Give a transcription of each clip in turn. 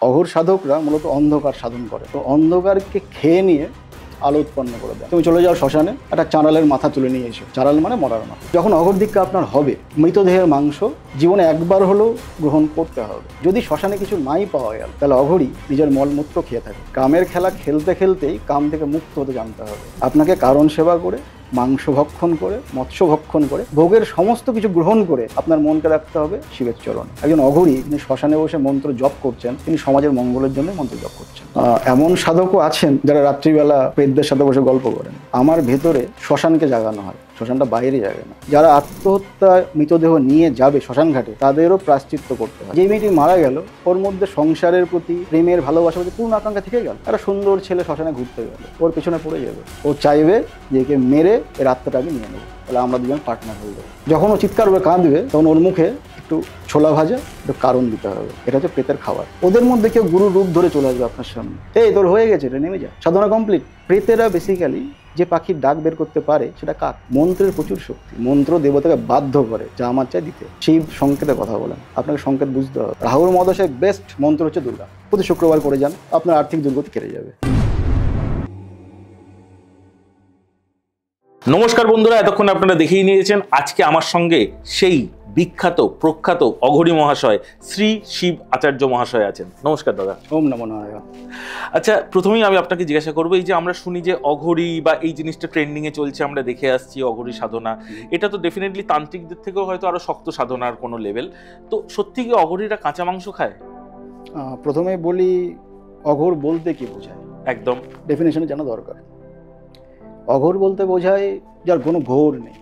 অঘোর সাধকরা মূলত অন্ধকার সাধন করে, তো অন্ধকারকে খেয়ে নিয়ে আলো উৎপন্ন করে দেয়। তুমি চলে যাও শ্মশানে, একটা চাঁড়ালের মাথা তুলে নিয়ে এসো। চাঁড়াল মানে মরার মাথা। যখন অঘোর দীক্ষা আপনার হবে, মৃতদেহের মাংস জীবনে একবার হলেও গ্রহণ করতে হবে। যদি শ্মশানে কিছু নাই পাওয়া গেল, তাহলে অঘোরই নিজের মলমূত্র খেয়ে থাকে। কামের খেলা খেলতে খেলতেই কাম থেকে মুক্ত হতে জানতে হবে। আপনাকে কারণ সেবা করে, মাংস ভক্ষণ করে, মৎস্য ভক্ষণ করে, ভোগের সমস্ত কিছু গ্রহণ করে আপনার মনকে রাখতে হবে শিবের চরণে। একজন অঘোরী তিনি শ্মশানে বসে মন্ত্র জপ করছেন, তিনি সমাজের মঙ্গলের জন্য মন্ত্র জপ করছেন। এমন সাধকও আছেন যারা রাত্রিবেলা পেটদের সাথে বসে গল্প করেন। আমার ভেতরে শ্মশানকে জাগানো হয়, শ্মশানটা বাইরে জাগে না। যারা আত্মহত্যা মৃতদেহ নিয়ে যাবে শ্মশান ঘাটে, তাদেরও প্রায়শ্চিত্ত করতে হয়। যে মেয়েটি মারা গেল, ওর মধ্যে সংসারের প্রতি, প্রেমের, ভালোবাসার প্রতি পূর্ণ আকাঙ্ক্ষা থেকে গেল। একটা সুন্দর ছেলে শ্মশানে ঘুরতে গেল, ওর পেছনে পড়ে যাবে। ও চাইবে যে একে মেরে এর আত্মাটা আমি নিয়ে নেবো, তাহলে আমরা দুজন পার্টনার হয়ে যাবো। যখন ও চিৎকার করে কাঁদবে, তখন ওর মুখে একটু ছোলা ভাজা, একটু কারণ দিতে হবে। এটা হচ্ছে প্রেতের খাবার। ওদের মধ্যে কেউ গুরু রূপ ধরে চলে আসবে আপনার সামনে, এই তোর হয়ে গেছে, এটা নেমে যা, সাধনা কমপ্লিট। প্রেতেরা বেসিক্যালি যে পাখির ডাক বের করতে পারে সেটা কাক। মন্ত্রের প্রচুর শক্তি। মন্ত্র দেবতাকে বাধ্য করে যা আমার চাই দিতে। শিব সংকেতে কথা বলেন, আপনাকে সংকেত বুঝতে হবে। রাহুর মহাদশায় বেস্ট মন্ত্র হচ্ছে দুর্গা। প্রতি শুক্রবার করে যান, আপনার আর্থিক দুর্গতি কেটে যাবে। নমস্কার বন্ধুরা, এতক্ষণ আপনারা দেখেই নিয়েছেন আজকে আমার সঙ্গে সেই বিখ্যাত প্রখ্যাত অঘোরী মহাশয় শ্রী শিব আচার্য মহাশয় আছেন। নমস্কার দাদা। ওম নমো নারায়ণ। আচ্ছা, প্রথমেই আমি আপনাকে জিজ্ঞাসা করবো, এই যে আমরা শুনি যে অঘোরী বা এই জিনিসটা ট্রেন্ডিং এ চলছে, আমরা দেখে আসছি অঘোরী সাধনা, এটা তো ডেফিনেটলি তান্ত্রিকদের থেকেও হয়তো আরো শক্ত সাধনার কোনো লেভেল। তো সত্যি কি অঘোরীরা কাঁচা মাংস খায়? প্রথমে বলি, অঘোর বলতে কি বোঝায় একদম ডেফিনেশনে জানা দরকার। অঘোর বলতে বোঝায় যার কোনো ঘোর নেই।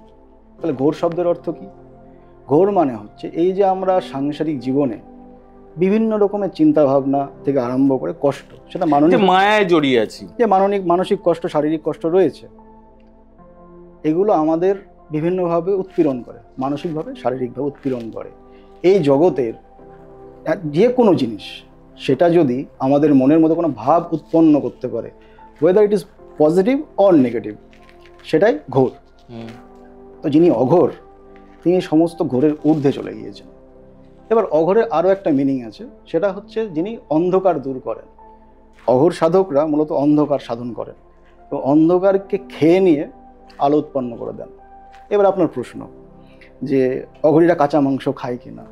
তাহলে ঘোর শব্দের অর্থ কি? ঘোর মানে হচ্ছে এই যে আমরা সাংসারিক জীবনে বিভিন্ন রকমের চিন্তা ভাবনা থেকে আরম্ভ করে কষ্ট, সেটা মানসিক, মায়ায় জড়িয়ে আছি, যে মানসিক কষ্ট, শারীরিক কষ্ট রয়েছে, এগুলো আমাদের বিভিন্নভাবে উৎপীড়ন করে, মানসিকভাবে, শারীরিকভাবে উৎপীড়ন করে। এই জগতের যে কোনো জিনিস, সেটা যদি আমাদের মনের মধ্যে কোনো ভাব উৎপন্ন করতে পারে, weather it is positive or negative, সেটাই ঘোর। তো যিনি অঘোর, তিনি সমস্ত ঘোরের ঊর্ধ্বে চলে গিয়েছেন। এবার অঘোরের আরও একটা মিনিং আছে, সেটা হচ্ছে যিনি অন্ধকার দূর করেন। অঘোর সাধকরা মূলত অন্ধকার সাধন করেন, তো অন্ধকারকে খেয়ে নিয়ে আলো উৎপন্ন করে দেন। এবার আপনার প্রশ্ন যে অঘোরীরা কাঁচা মাংস খায় কিনা।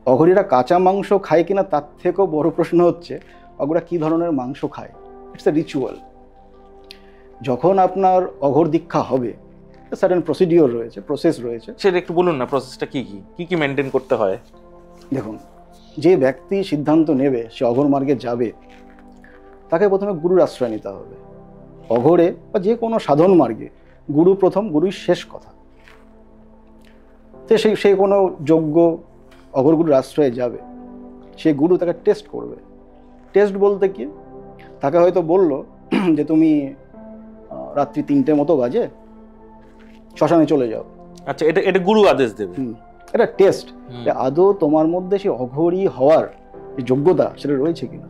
অঘোরীরা কাঁচা মাংস খায় কিনা তার থেকেও বড় প্রশ্ন হচ্ছে অঘোরীরা কী ধরনের মাংস খায়। It's a ritual. যখন আপনার অঘোর দীক্ষা হবে, সার্টেন প্রসিডিওর রয়েছে, প্রসেস রয়েছে। সেটা একটু বলুন না, প্রসেসটা কি কি কি মেনটেন করতে হয়? দেখুন, যে ব্যক্তি সিদ্ধান্ত নেবে সে অঘোর মার্গে যাবে, তাকে প্রথমে গুরুর আশ্রয় নিতে হবে। অঘোরে বা যে কোনো সাধন মার্গে গুরু প্রথম, গুরুই শেষ কথা। তো সে কোনো যোগ্য অঘোর গুরুর আশ্রয়ে যাবে, সে গুরু তাকে টেস্ট করবে। টেস্ট বলতে কি, তাকে হয়তো বলল যে তুমি রাত্রি 3টে মতো বাজে শ্মশানে চলে যাও। আচ্ছা, এটা গুরু আদেশ দেবে। এটা টেস্ট, আদৌ তোমার মধ্যে সে অঘোরী হওয়ার যে যোগ্যতা সেটা রয়েছে কিনা।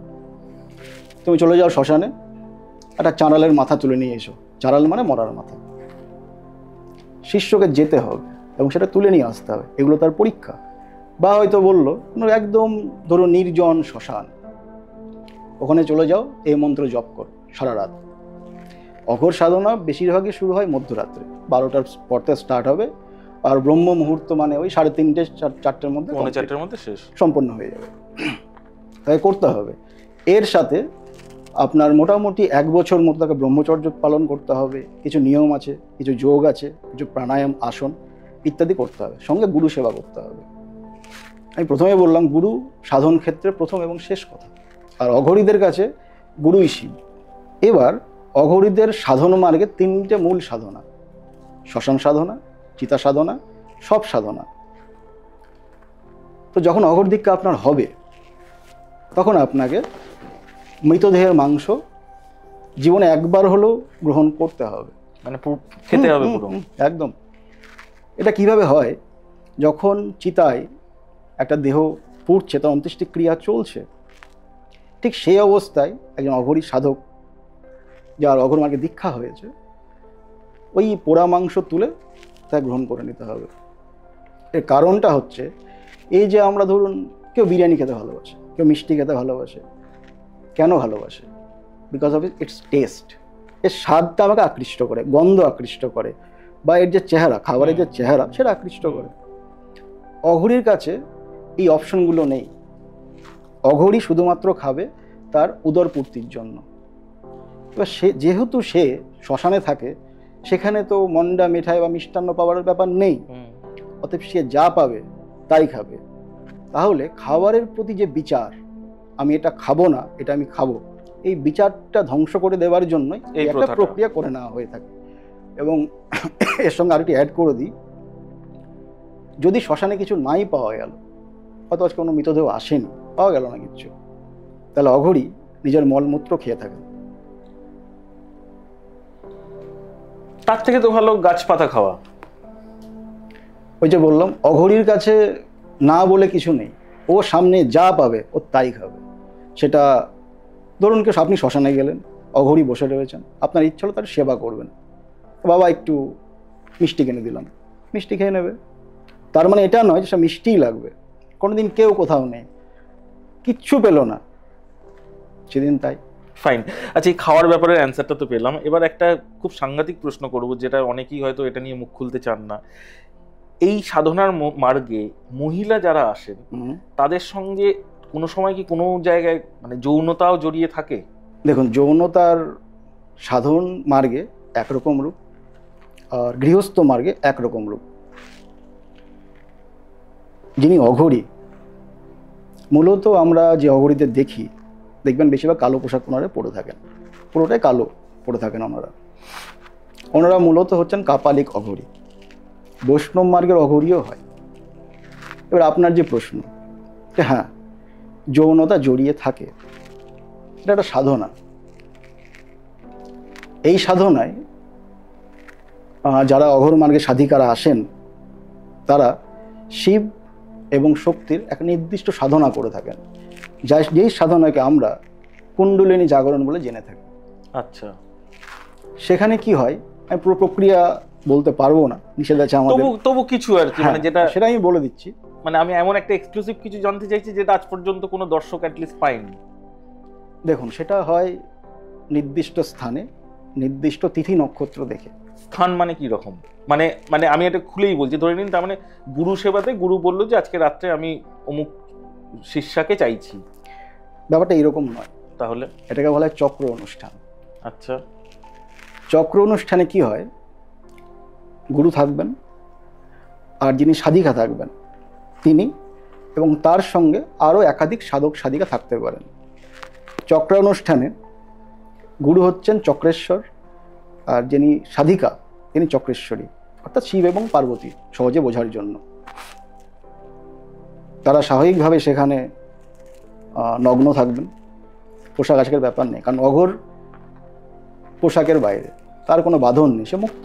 তুমি চলে যাও শ্মশানে, একটা চাঁড়ালের মাথা তুলে নিয়ে এসো। চাঁড়াল মানে মরার মাথা। শিষ্যকে যেতে হবে এবং সেটা তুলে নিয়ে আসতে হবে, এগুলো তার পরীক্ষা। বা হয়তো বললো একদম ধরো নির্জন শ্মশান, ওখানে চলে যাও, এই মন্ত্র জপ করো সারা রাত। অঘোর সাধনা বেশিরভাগই শুরু হয় মধ্যরাত্রে, 12টার পর থেকে স্টার্ট হবে, আর ব্রহ্ম মুহূর্ত মানে ওই 3:30 4টের মধ্যে, 4:30 মধ্যে শেষ সম্পন্ন হয়ে যাবে। তাই করতে হবে। এর সাথে আপনার মোটামুটি 1 বছর মতো তাকে ব্রহ্মচর্য পালন করতে হবে। কিছু নিয়ম আছে, কিছু যোগ আছে, কিছু প্রাণায়াম, আসন ইত্যাদি করতে হবে। সঙ্গে গুরু সেবা করতে হবে। আমি প্রথমে বললাম গুরু সাধন ক্ষেত্রে প্রথম এবং শেষ কথা। আর অঘোরীদের কাছে গুরুই শিব। এবার অঘোরীদের সাধন মার্গে 3টে মূল সাধনা: শ্মশান সাধনা, চিতা সাধনা, সব সাধনা। তো যখন অঘোর দীক্ষা আপনার হবে, তখন আপনাকে মৃতদেহের মাংস জীবনে একবার হলেও গ্রহণ করতে হবে, মানে খেতে হবে পুরো। একদম। এটা কিভাবে হয়, যখন চিতায় একটা দেহ পুড়ছে, তার অন্ত্যেষ্টি ক্রিয়া চলছে, ঠিক সেই অবস্থায় একজন অঘোরী সাধক, যার অঘোর মার্গে দীক্ষা হয়েছে, ওই পোড়া মাংস তুলে তা গ্রহণ করে নিতে হবে। এর কারণটা হচ্ছে এই যে আমরা ধরুন কেউ বিরিয়ানি খেতে ভালোবাসে, কেউ মিষ্টি খেতে ভালোবাসে। কেন ভালোবাসে? Because of its test. এর স্বাদটা আমাকে আকৃষ্ট করে, গন্ধ আকৃষ্ট করে, বা এর যে চেহারা, খাবারের যে চেহারা সেটা আকৃষ্ট করে। অঘরীর কাছে এই অপশনগুলো নেই। অঘরী শুধুমাত্র খাবে তার উদরপূর্তির জন্য। এবার যেহেতু সে শ্মশানে থাকে, সেখানে তো মন্ডা মিঠাই বা মিষ্টান্ন পাওয়ার ব্যাপার নেই, অতএব সে যা পাবে তাই খাবে। তাহলে খাবারের প্রতি যে বিচার, আমি এটা খাবো না, এটা আমি খাবো, এই বিচারটা ধ্বংস করে দেওয়ার জন্যই একটা প্রক্রিয়া করে নেওয়া হয়ে থাকে। এবং এর সঙ্গে আরেকটি অ্যাড করে দিই, যদি শ্মশানে কিছু নাই পাওয়া গেল, হয়তো আজকে কোনো মৃতদেহ আসেনি, পাওয়া গেল না কিচ্ছু, তাহলে অঘরী নিজের মলমূত্র খেয়ে থাকেন। তার থেকে তো ভালো গাছপাতা খাওয়া। ওই যে বললাম, অঘরীর কাছে না বলে কিছু নেই, ও সামনে যা পাবে ও তাই খাবে। সেটা ধরুন কেউ, আপনি শ্মশানে গেলেন, অঘরী বসে রয়েছেন, আপনার ইচ্ছা হলো তার সেবা করবেন, বাবা একটু মিষ্টি কিনে দিলাম, মিষ্টি খেয়ে নেবে। তার মানে এটা নয় যে সে মিষ্টিই লাগবে। কোনোদিন কেউ কোথাও নেই, কিচ্ছু পেলো না, সেদিন তাই। ফাইন। আচ্ছা, এই খাওয়ার ব্যাপারের অ্যান্সারটা তো পেলাম। এবার একটা খুব সাংঘাতিক প্রশ্ন করব, যেটা অনেকেই হয়তো এটা নিয়ে মুখ খুলতে চান না। এই সাধনার মার্গে মহিলা যারা আসেন, তাদের সঙ্গে কোনো সময় কি কোনো জায়গায় মানে যৌনতাও জড়িয়ে থাকে? দেখুন, যৌনতার সাধন মার্গে একরকম রূপ, আর গৃহস্থ মার্গে একরকম রূপ। যিনি অঘরী, মূলত আমরা যে অঘরীদের দেখি, দেখবেন বেশিরভাগ কালো পোশাক ওনারা পরে থাকেন, পুরোটাই কালো পরে থাকেন ওনারা মূলত হচ্ছেন কাপালিক অঘরী। বৈষ্ণব মার্গের অঘরীও হয়। এবার আপনার যে প্রশ্ন, হ্যাঁ যৌনতা জড়িয়ে থাকে, এটা একটা সাধনা। এই সাধনায় যারা অঘোর মার্গে সাধিকারা আসেন, তারা শিব এবং শক্তির এক নির্দিষ্ট সাধনা করে থাকেন, যেই সাধনাকে আমরা কুণ্ডলিনী জাগরণ বলে জেনে থাকি। আচ্ছা, সেখানে কি হয় আমি পুরো প্রক্রিয়া বলতে পারবো না, নিষেধ আছে আমাদের, তবু কিছু আর কি, মানে যেটা সেটা আমি বলে দিচ্ছি। মানে আমি এমন একটা এক্সক্লুসিভ কিছু জানতে চাইছি যেটা আজ পর্যন্ত কোনো দর্শক অ্যাটলিস্ট পায়নি। দেখুন, সেটা হয় নির্দিষ্ট স্থানে, নির্দিষ্ট তিথি নক্ষত্র দেখে। স্থান মানে কি রকম? মানে মানে আমি এটা খুলেই বলছি, ধরে নিন তার মানে গুরু সেবাতে গুরু বললো যে আজকে রাত্রে আমি অমুক শিষ্যাকে চাইছি, ব্যাপারটা এরকম নয়। তাহলে এটাকে বলা হয় চক্র অনুষ্ঠান। আচ্ছা, চক্র অনুষ্ঠানে কি হয়, গুরু থাকবেন, আর যিনি সাধিকা থাকবেন তিনি, এবং তার সঙ্গে আরও একাধিক সাধক সাধিকা থাকতে পারেন। চক্র অনুষ্ঠানে গুরু হচ্ছেন চক্রেশ্বর, আর যিনি সাধিকা তিনি চক্রেশ্বরী, অর্থাৎ শিব এবং পার্বতী, সহজে বোঝার জন্য। তারা স্বাভাবিকভাবে সেখানে নগ্ন থাকবেন, পোশাক আশাকের ব্যাপার নেই, কারণ অঘোর পোশাকের বাইরে, তার কোনো বাঁধন নেই, সে মুক্ত।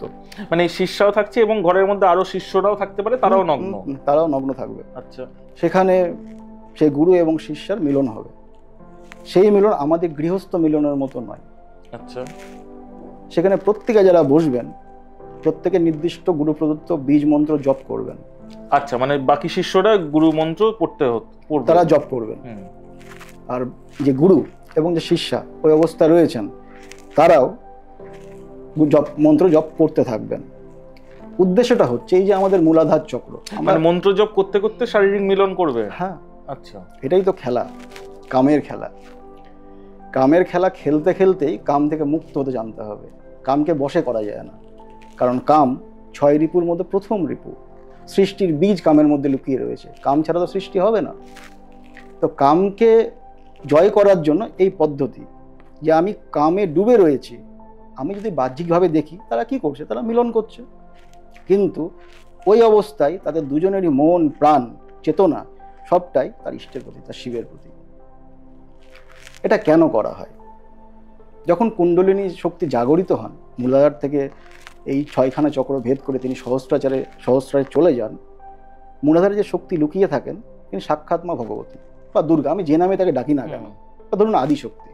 মানে শিষ্যাও থাকছে এবং ঘরের মধ্যে আরো শিষ্যরাও থাকতে পারে, তারাও নগ্ন? তারাও নগ্ন থাকবে। আচ্ছা, সেখানে সেই গুরু এবং শিষ্যার মিলন হবে। সেই মিলন আমাদের গৃহস্থ মিলনের মতো নয়। আচ্ছা, সেখানে প্রত্যেকে যারা বসবেন, প্রত্যেকে নির্দিষ্ট গুরু প্রদত্ত বীজ মন্ত্র জপ করবেন। আচ্ছা, মানে বাকি শিষ্যরা গুরু মন্ত্র পড়তে তারা জপ করবেন, আর যে গুরু এবং যে শিষ্যা ওই অবস্থায় রয়েছেন তারাও জপ মন্ত্র জপ করতে থাকবেন। উদ্দেশ্যটা হচ্ছে এই যে আমাদের মূলাধার চক্র, মানে মন্ত্র জপ করতে করতে শারীরিক মিলন করবে। হ্যাঁ, আচ্ছা, এটাই তো খেলা, কামের খেলা। কামের খেলা খেলতে খেলতেই কাম থেকে মুক্ত হতে জানতে হবে। কামকে বশে করা যায় না, কারণ কাম 6 রিপুর মধ্যে প্রথম রিপু। সৃষ্টির বীজ কামের মধ্যে লুকিয়ে রয়েছে, কাম ছাড়া তো সৃষ্টি হবে না। তো কামকে জয় করার জন্য এই পদ্ধতি, যে আমি কামে ডুবে রয়েছি। আমি যদি বাহ্যিকভাবে দেখি তারা কি করছে, তারা মিলন করছে, কিন্তু ওই অবস্থায় তাদের দুজনেরই মন, প্রাণ, চেতনা সবটাই তার ইষ্টের প্রতি, তার শিবের প্রতি। এটা কেন করা হয়? যখন কুণ্ডলিনী শক্তি জাগরিত হন, মূলাধার থেকে এই 6খানা চক্র ভেদ করে তিনি সহস্রারে চলে যান, মূলাধারে যে শক্তি লুকিয়ে থাকেন তিনি সাক্ষাৎ মা ভগবতী বা দুর্গা, আমি যে নামে তাকে ডাকি না কেন, বা ধরুন আদিশক্তি।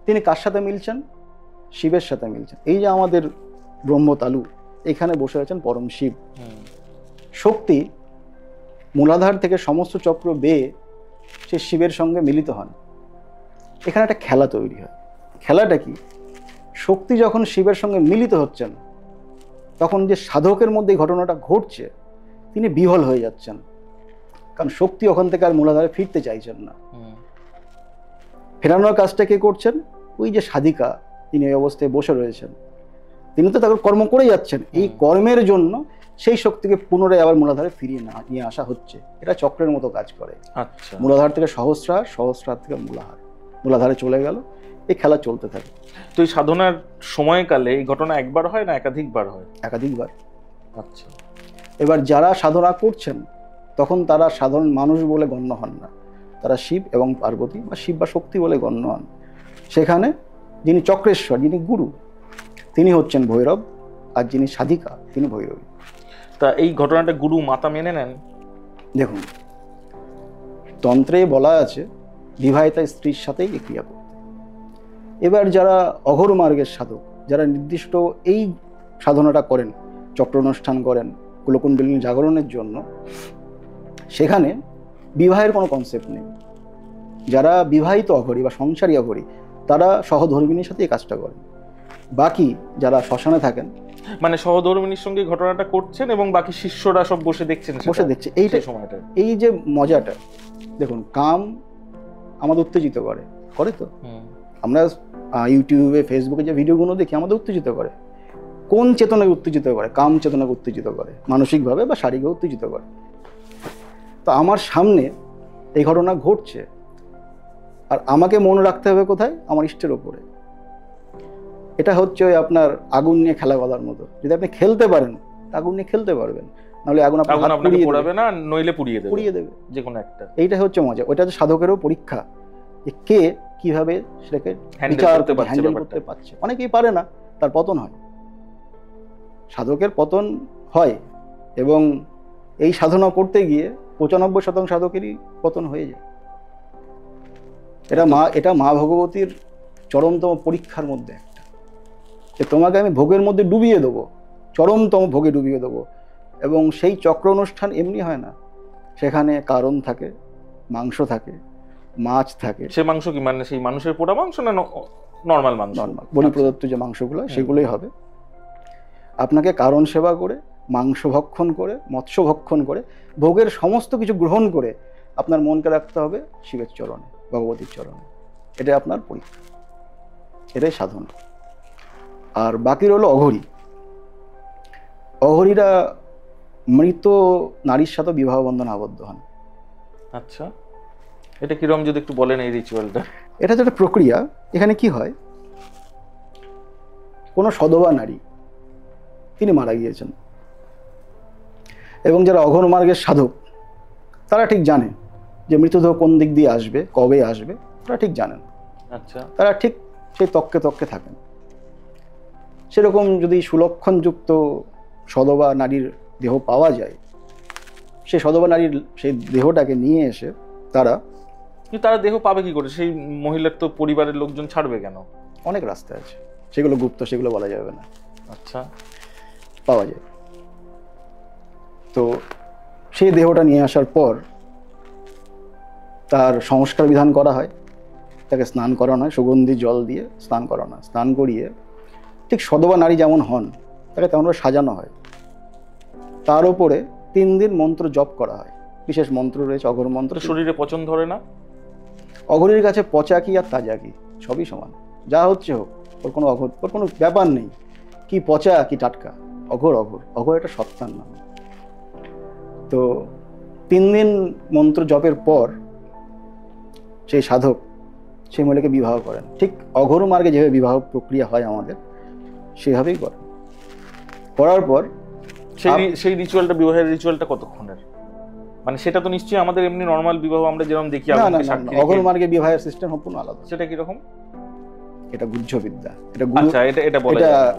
তিনি কার সাথে মিলছেন? শিবের সাথে মিলছেন। এই যে আমাদের ব্রহ্মতালু, এখানে বসে আছেন পরম শিব। শক্তি মূলাধার থেকে সমস্ত চক্র বেয়ে সে শিবের সঙ্গে মিলিত হন। এখানে একটা খেলা তৈরি হয়। খেলাটা কি? শক্তি যখন শিবের সঙ্গে মিলিত হচ্ছেন, তখন যে সাধকের মধ্যে এই ঘটনাটা ঘটছে, তিনি বিহ্বল হয়ে যাচ্ছেন, কারণ শক্তি ওখান থেকে আর মূলাধারে ফিরতে চাইছেন না। ফেরানোর কাজটা কে করছেন? ওই যে সাধিকা, তিনি এই অবস্থায় বসে রয়েছেন, তিনি তো তাদের কর্ম করে যাচ্ছেন। এই কর্মের জন্য সেই শক্তিকে পুনরায় আবার মূলাধারে ফিরিয়ে নিয়ে আসা হচ্ছে। এটা চক্রের মতো কাজ করে। আচ্ছা, মূলাধার থেকে সহস্রার, সহস্রার থেকে মূলাধারে চলে গেল, এই খেলা চলতে থাকে। তো এই সাধনার সময়কালে এই ঘটনা একবার হয় না একাধিকবার হয়? একাধিকবার। আচ্ছা। এবার যারা সাধনা করছেন, তখন তারা সাধারণ মানুষ বলে গণ্য হন না, তারা শিব এবং পার্বতী বা শিব বা শক্তি বলে গণ্য হন। সেখানে যিনি চক্রেশ্বর, যিনি গুরু, তিনি হচ্ছেন ভৈরব, আর যিনি সাধিকা তিনি ভৈরবী। তা এই ঘটনাটা গুরু মাতা মেনে নেন? দেখুন, তন্ত্রে বলা আছে বিবাহিতা স্ত্রীর সাথেই এই ক্রিয়া করতে। এবার যারা অঘোর মার্গের সাধক, যারা নির্দিষ্ট এই সাধনাটা করেন, চক্র অনুষ্ঠান করেন কুলকুণ্ডলিনী জাগরণের জন্য, সেখানে বিবাহের কোনো কনসেপ্ট নেই। যারা বিবাহিত অঘরী বা সংসারী অঘরী, তারা সহধর্মিনীর সাথে এই কাজটা করেন। বাকি যারা শ্মশানে থাকেন, মানে সহধর্মিনীর সঙ্গে ঘটনাটা করছেন এবং বাকি শিষ্যরা সব বসে দেখছেন, বসে দেখছে। এইটা সময়টা, এই যে মজাটা, দেখুন, কাম আমাদের উত্তেজিত করে তো। আমরা ইউটিউবে, ফেসবুকে যে ভিডিওগুলো দেখি, আমাদের উত্তেজিত করে। কোন চেতনাকে উত্তেজিত করে? কাম চেতনাকে উত্তেজিত করে, মানসিকভাবে বা শারীরিকভাবে উত্তেজিত করে। তো আমার সামনে এই ঘটনা ঘটছে, আর আমাকে মনে রাখতে হবে কোথায়? আমার ইষ্টের ওপরে। এটা হচ্ছে ওই আপনার আগুন নিয়ে খেলা বলার মতো। যদি আপনি খেলতে পারেন, আগুন নিয়ে খেলতে পারবেন, নাহলে আগুন আপনাকে পোড়াবে না, নইলে পুড়িয়ে দেবে যে কোনো একটা। এইটা হচ্ছে মজা। ওইটা হচ্ছে সাধকেরও পরীক্ষা, যে কে কিভাবে সেটাকে হ্যান্ডেল করতে পারছে। অনেকেই পারে না, তার পতন হয়। সাধকের পতন হয়, এবং এই সাধনা করতে গিয়ে 95% সাধকেরই পতন হয়ে যায়। এটা মা ভগবতীর চরমতম পরীক্ষার মধ্যে একটা, যে তোমাকে আমি ভোগের মধ্যে ডুবিয়ে দেবো, চরমতম ভোগে ডুবিয়ে দেবো। এবং সেই চক্র অনুষ্ঠান এমনি হয় না, সেখানে কারণ থাকে, মাংস থাকে, মাছ থাকে। সে মাংস কি মানে সেই মানুষের পোড়া মাংস না নর্মাল মাংস? নর্মাল বলি প্রদত্ত যে মাংসগুলো, সেগুলোই হবে। আপনাকে কারণ সেবা করে, মাংস ভক্ষণ করে, মৎস্য ভক্ষণ করে, ভোগের সমস্ত কিছু গ্রহণ করে আপনার মনকে রাখতে হবে শিবের চরণে, ভগবতীর চরণে। এটাই আপনার পরীক্ষা, এটাই সাধন। আর বাকি হলো অঘরী। অঘরীরা মৃত নারীর সাথে বিবাহ বন্ধনে আবদ্ধ হন। আচ্ছা, এটা কিরকম যদি একটু বলেন এই রিচুয়ালটা? এটা তো একটা প্রক্রিয়া। এখানে কি হয়, কোনো সধবা নারী, তিনি মারা গিয়েছেন, এবং যারা অঘোর মার্গের সাধক, তারা ঠিক জানে যে মৃতদেহ কোন দিক দিয়ে আসবে, কবে আসবে, তারা ঠিক জানেন। আচ্ছা, তারা ঠিক সেই তক্কে তক্কে থাকেন। সেরকম যদি সুলক্ষণযুক্ত সধবা নারীর দেহ পাওয়া যায়, সেই সধবা নারীর সেই দেহটাকে নিয়ে এসে তারা দেহ পাবে কি করে? সেই মহিলার তো পরিবারের লোকজন ছাড়বে কেন? অনেক রাস্তা আছে, সেগুলো গুপ্ত, সেগুলো বলা যাবে না। আচ্ছা, পাওয়া যায়। তো সেই দেহটা নিয়ে আসার পর তার সংস্কার বিধান করা হয়, তাকে স্নান করানো হয়, সুগন্ধি জল দিয়ে স্নান করানো হয়। স্নান করিয়ে ঠিক সধবা নারী যেমন হন, তাকে তেমনভাবে সাজানো হয়। তার উপরে 3 দিন মন্ত্র জপ করা হয়। বিশেষ মন্ত্র রয়েছে, অঘোর মন্ত্র। শরীরে পচন ধরে না? অঘরীর কাছে পচা কি আর তাজা কি সবই সমান, যা হচ্ছে হোক, ওর কোনো ব্যাপার নেই কি পচা কি টাটকা। অঘোর একটা সত্তার নাম। তো 3 দিন মন্ত্র জপের পর সেই সাধক সেই মহিলাকে বিবাহ করেন। ঠিক অঘোর মার্গে যেভাবে বিবাহ প্রক্রিয়া হয় আমাদের, সেভাবেই করেন। করার পর সেই রিচুয়ালটা, বিবাহের রিচুয়ালটা কতক্ষণের? মানে সেটা তো নিশ্চয়ই আমাদের এমনি নরমাল বিবাহ আমরা যেরকম দেখি। অঘোর মার্গে বিবাহের সিস্টেম সম্পূর্ণ আলাদা। সেটা কি রকম? এটা গুহ্য বিদ্যা, এটা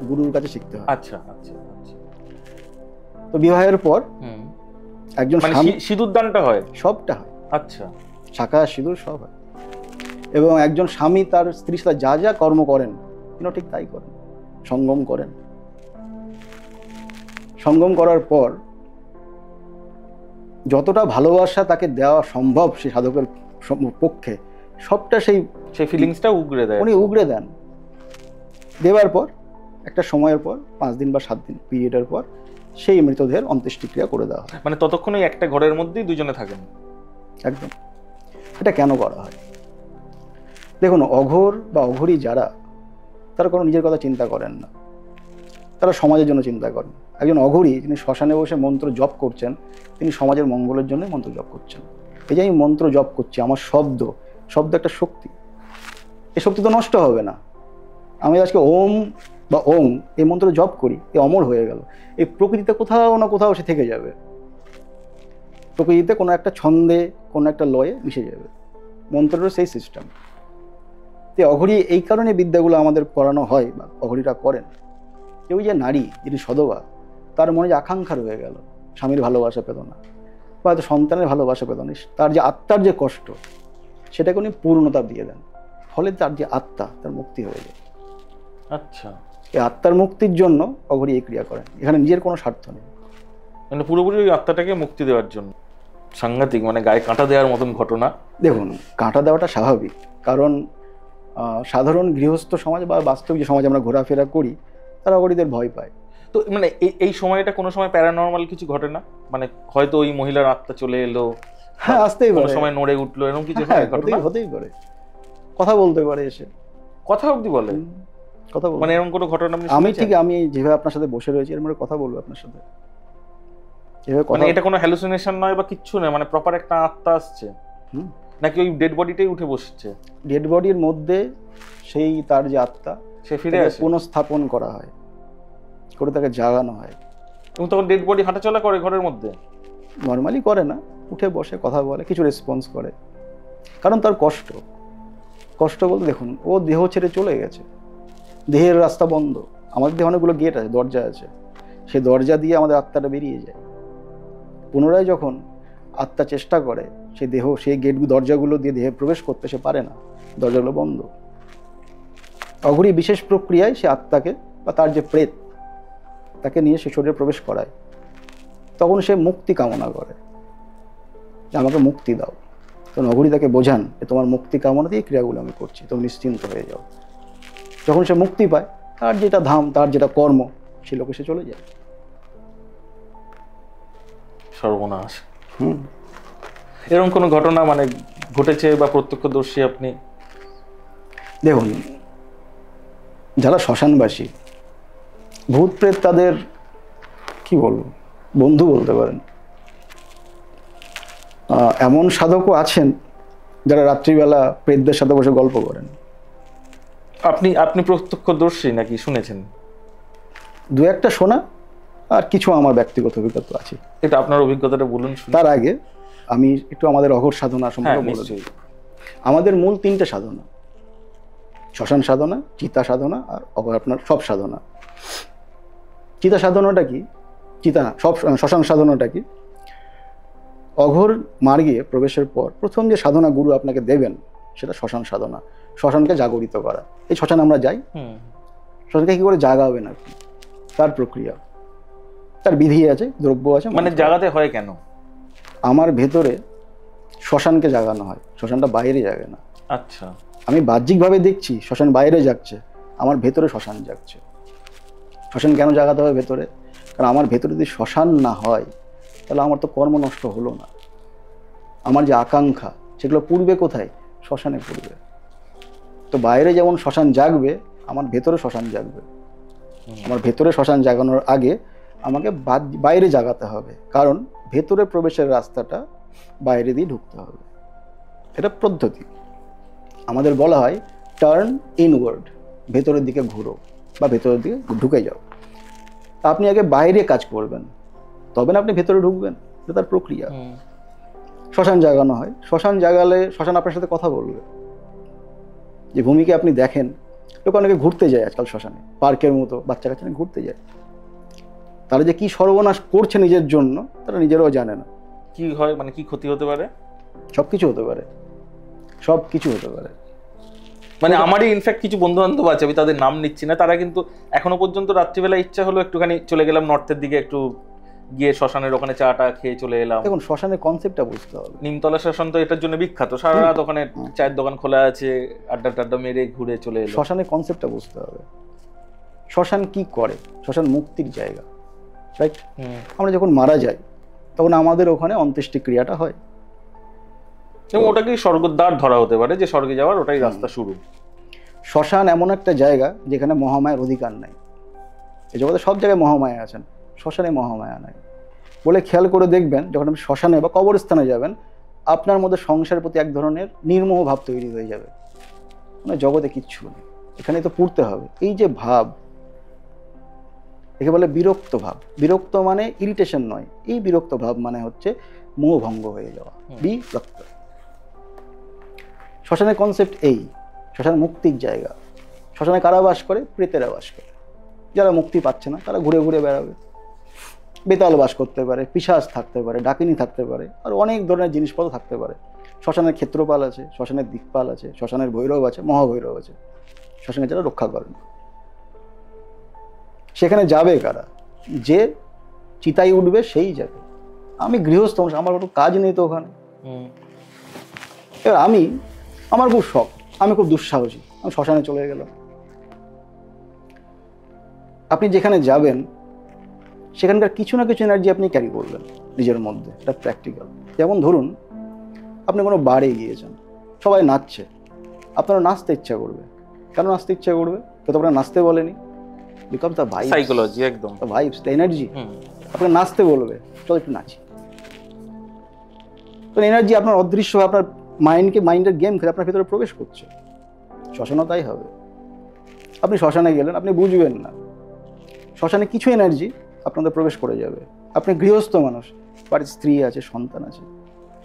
গুরুর কাছে শিখতে হয়। আচ্ছা আচ্ছা আচ্ছা। তো বিবাহের পর একজন সিঁদুর দানটা হয়, সবটা হয়। আচ্ছা, শাঁখা সিঁদুর সব হয়। এবং একজন স্বামী তার স্ত্রীর সাথে যা যা কর্ম করেন, তিনি ঠিক তাই করেন। সঙ্গম করেন। সঙ্গম করার পর যতটা ভালোবাসা তাকে দেওয়া সম্ভব সেই সাধকের পক্ষে সবটা সেই সেই ফিলিংসটা উগরে দেয়। উনি উগড়ে দেন। দেওয়ার পর একটা সময়ের পর 5 দিন বা 7 দিন পিরিয়ডের পর সেই মৃতদেহের অন্ত্যেষ্টিক্রিয়া করে দেওয়া হয়। মানে ততক্ষণ ওই একটা ঘরের মধ্যেই দুজনে থাকেন। একদম। এটা কেন করা হয়? দেখুন, অঘোর বা অঘোরী যারা, তারা কোনো নিজের কথা চিন্তা করেন না, তারা সমাজের জন্য চিন্তা করেন। একজন অঘোরী যিনি শ্মশানে বসে মন্ত্র জপ করছেন, তিনি সমাজের মঙ্গলের জন্য মন্ত্র জপ করছেন। এই যে আমি মন্ত্র জপ করছি, আমার শব্দ একটা শক্তি, এই শক্তি তো নষ্ট হবে না। আমি আজকে ওম বা ওং এই মন্ত্র জপ করি, এ অমর হয়ে গেল। এই প্রকৃতিতে কোথাও না কোথাও সে থেকে যাবে, প্রকৃতিতে কোনো একটা ছন্দে, কোনো একটা লয়ে মিশে যাবে। মন্ত্রেরও সেই সিস্টেম। তো অঘোরী এই কারণে বিদ্যাগুলো আমাদের করানো হয় বা অঘোরীরা করেন। কেউ যে নারী যিনি সধবা, তার মনে যে আকাঙ্ক্ষা রয়ে গেল, স্বামীর ভালোবাসা পেল না বা হয়তো সন্তানের ভালোবাসা পেল না, তার যে আত্মার যে কষ্ট, সেটাকে উনি পূর্ণতা দিয়ে দেন। ফলে তার যে আত্মা, তার মুক্তি হয়ে যায়। আচ্ছা, এই আত্মার মুক্তির জন্য অঘোরী এই ক্রিয়া করেন। এখানে নিজের কোনো স্বার্থ নেই, মানে পুরোপুরি ওই আত্মাটাকে মুক্তি দেওয়ার জন্য। সাংঘাতিক, মানে গায়ে কাঁটা দেওয়ার মতন ঘটনা। দেখুন, কাঁটা দেওয়াটা স্বাভাবিক, কারণ সাধারণ গৃহস্থ সমাজ বা বাস্তব যে সমাজ আমরা ঘোরাফেরা করি, তারা অঘোরীদের ভয় পায়। তো মানে এই সময়টা কোনো সময় প্যারানর্মাল কিছু ঘটে না? মানে হয়তো ওই মহিলার আত্মা চলে এলো, হ্যাঁ, আসতেই কোনো পারে, সময় নড়ে উঠলো, এরকম কিছু হ্যাঁ, হয় ঘটনা? হতেই পারে। কথা বলতে পারে এসে, কথা অবধি বলে? কথা বলতে, মানে এরকম কোনো ঘটনা আপনি আমি শুনেছেন? ঠিক আমি যেভাবে আপনার সাথে বসে রয়েছি, এর মধ্যে কথা বলবো আপনার সাথে, এভাবে কথা। মানে এটা কোনো হ্যালুসিনেশন নয় বা কিচ্ছু নয়, মানে প্রপার একটা আত্মা আসছে, নাকি ওই ডেড বডিটাই উঠে বসছে? ডেড বডির মধ্যে সেই তার যে আত্মা, সে ফিরে তাকে আসে পুনঃস্থাপন করা হয়, করে তাকে জাগানো হয়। এবং তখন ডেড বডি হাঁটাচলা করে ঘরের মধ্যে? নর্মালি করে না, উঠে বসে কথা বলে, কিছু রেসপন্স করে। কারণ তার কষ্ট বলতে, দেখুন, ও দেহ ছেড়ে চলে গেছে, দেহের রাস্তা বন্ধ। আমাদের দেহে অনেকগুলো গেট আছে, দরজা আছে, সেই দরজা দিয়ে আমাদের আত্মাটা বেরিয়ে যায়। পুনরায় যখন আত্মা চেষ্টা করে সেই দেহ, সেই গেট দরজাগুলো দিয়ে দেহে প্রবেশ করতে, সে পারে না, দরজাগুলো বন্ধ। অঘোরী বিশেষ প্রক্রিয়ায় সে আত্মাকে বা তার যে প্রেত, তাকে নিয়ে সে শরীরে প্রবেশ করায়। তখন সে মুক্তি কামনা করে, যে আমাকে মুক্তি দাও। তখন অঘোরী তাকে বোঝান যে তোমার মুক্তি কামনা দিয়ে ক্রিয়াগুলো আমি করছি, তুমি নিশ্চিন্ত হয়ে যাও। যখন সে মুক্তি পায়, তার যেটা ধাম, তার যেটা কর্ম, সে লোকে সে চলে যায়। সর্বনাশ। এরকম কোনো ঘটনা মানে ঘটেছে বা প্রত্যক্ষদর্শী আপনি? দেখুন, যারা শ্মশানবাসী, ভূত প্রেত তাদের কি বলবো, বন্ধু বলতে পারেন। এমন সাধকও আছেন যারা রাত্রিবেলা প্রেতদের সাথে বসে গল্প করেন। আপনি প্রত্যক্ষদর্শী নাকি শুনেছেন? দু একটা শোনা, আর কিছু আমার ব্যক্তিগত অভিজ্ঞতা আছে। এটা আপনার অভিজ্ঞতাটা বলুন শুনি। তার আগে আমি একটু আমাদের অঘোর সাধনা সম্পর্কে বলে দিই। আমাদের মূল 3টে সাধনা: শ্মশান সাধনা, চিতা সাধনা, আর আপনার সব সাধনা। চিতা সাধনাটা কি? শ্মশান সাধনাটা কি? অঘোর মার্গে প্রবেশের পর প্রথম যে সাধনা গুরু আপনাকে দেবেন, সেটা শ্মশান সাধনা, শ্মশানকে জাগরিত করা। এই শ্মশান আমরা যাই, শ্মশানকে কি করে জাগাবেন আপনি, তার প্রক্রিয়া, তার বিধি আছে, দ্রব্য আছে। মানে জাগাতে হয় কেন? আমার ভেতরে শ্মশানকে জাগানো হয়, শ্মশানটা বাইরে জাগে না। আচ্ছা, আমি বাহ্যিকভাবে দেখছি শ্মশান বাইরে যাচ্ছে, আমার ভেতরে শ্মশান জাগছে। শ্মশান কেন জাগাতে হবে ভেতরে? কারণ আমার ভেতরে যদি শ্মশান না হয়, তাহলে আমার তো কর্ম নষ্ট হলো না। আমার যে আকাঙ্ক্ষা, সেগুলো পূর্বে কোথায়? শ্মশানে পূর্বে। তো বাইরে যেমন শ্মশান জাগবে, আমার ভেতরে শ্মশান জাগবে। আমার ভেতরে শ্মশান জাগানোর আগে আমাকে বাইরে জাগাতে হবে, কারণ ভেতরে প্রবেশের রাস্তাটা বাইরে দিয়ে ঢুকতে হবে। এটা পদ্ধতি। আমাদের বলা হয় টার্ন ইনওয়ার্ড, ভেতরের দিকে ঘুরো বা ভেতরের দিকে ঢুকে যাও। আপনি আগে বাইরে কাজ করবেন, তবে না আপনি ভেতরে ঢুকবেন। এটা তার প্রক্রিয়া। শ্মশান জাগানো হয়, শ্মশান জাগালে শ্মশান আপনার সাথে কথা বলবে। যে ভূমিকে আপনি দেখেন, লোক অনেকে ঘুরতে যায় আজকাল শ্মশানে, পার্কের মতো বাচ্চা কাচ্চা ঘুরতে যায়। তারা যে কি সর্বনাশ করছে নিজের জন্য, তারা নিজেরাও জানে না। কি হয়, মানে কি ক্ষতি হতে পারে? সব কিছু হতে পারে, সব কিছু হতে পারে। মানে আমারই ইনফ্যাক্ট কিছু বন্ধু বান্ধব আছে, আমি তাদের নাম নিচ্ছি না, তারা কিন্তু এখনো পর্যন্ত রাত্রিবেলা ইচ্ছা হলো একটুখানি চলে গেলাম নর্থের দিকে, একটু গিয়ে শ্মশানের ওখানে চাটা খেয়ে চলে এলাম। দেখুন, শ্মশানের কনসেপ্টটা বুঝতে হবে। নিমতলা শ্মশান তো এটার জন্য বিখ্যাত, সারা রাত ওখানে চায়ের দোকান খোলা আছে, আড্ডা টাড্ডা মেরে ঘুরে চলে এলো। শ্মশানের কনসেপ্টটা বুঝতে হবে। শ্মশান কি করে? শ্মশান মুক্তির জায়গা, রাইট? আমরা যখন মারা যাই তখন আমাদের ওখানে অন্ত্যেষ্টি ক্রিয়াটা হয়, এবং ওটাকেই স্বর্গদ্বার ধরা হতে পারে, যে স্বর্গে যাওয়ার ওটাই রাস্তা শুরু। শ্মশান এমন একটা জায়গা যেখানে মহামায়ার অধিকার নাই। এই জগতে সব জায়গায় মহামায়া আছেন, শ্মশানে মহামায়া নাই বলে খেয়াল করে দেখবেন, যখন আপনি শ্মশানে বা কবরস্থানে যাবেন, আপনার মধ্যে সংসারের প্রতি এক ধরনের নির্মোহ ভাব তৈরি হয়ে যাবে। মানে জগতে কিচ্ছু নেই, এখানে তো পড়তে হবে। এই যে ভাব, একে বলে বিরক্ত ভাব। বিরক্ত মানে ইরিটেশন নয়, এই বিরক্ত ভাব মানে হচ্ছে মোহভঙ্গ হয়ে যাওয়া, বিরক্ত। শ্মশানের কনসেপ্ট এই, শ্মশান মুক্তির জায়গা। শ্মশানে কারা বাস করে? প্রেতেরা বাস করে। যারা মুক্তি পাচ্ছে না তারা ঘুরে ঘুরে বেড়াবে। বেতাল বাস করতে পারে, পিশাচ থাকতে পারে, ডাকিনী থাকতে পারে, আর অনেক ধরনের জিনিসপত্র থাকতে পারে। শ্মশানের ক্ষেত্রপাল আছে, শ্মশানের দিকপাল আছে, শ্মশানের ভৈরব আছে, মহাভৈরব আছে, শ্মশানে যারা রক্ষা করেন। সেখানে যাবে কারা? যে চিতায় উঠবে সেই যাবে। আমি গৃহস্থ মানুষ, আমার কোনো কাজ নেই তো ওখানে। এবার আমার খুব শখ, আমি খুব দুঃসাহসী, আমি শ্মশানে চলে গেলাম। আপনি যেখানে যাবেন সেখানকার কিছু না কিছু এনার্জি আপনি ক্যারি করবেন নিজের মধ্যে, এটা প্র্যাকটিক্যাল। যেমন ধরুন, আপনি কোনো বারে গিয়েছেন, সবাই নাচছে, আপনারও নাচতে ইচ্ছা করবে। কেন নাচতে ইচ্ছা করবে? কেউ তো আপনার নাচতে বলেনি। বিকজ দ্য ভাইবস, সাইকোলজি, একদম দ্য ভাইবস, দ্য এনার্জি আপনাকে নাচতে বলবে, চলো একটু নাচি। তো এনার্জি আপনার অদৃশ্য, আপনার মাইন্ডের গেম খেলে আপনার ভিতরে প্রবেশ করছে। শ্মশানও তাই হবে। আপনি শ্মশানে গেলেন, আপনি বুঝবেন না, শ্মশানে কিছু এনার্জি আপনাদের প্রবেশ করে যাবে। আপনি গৃহস্থ মানুষ, বাড়ির স্ত্রী আছে, সন্তান আছে,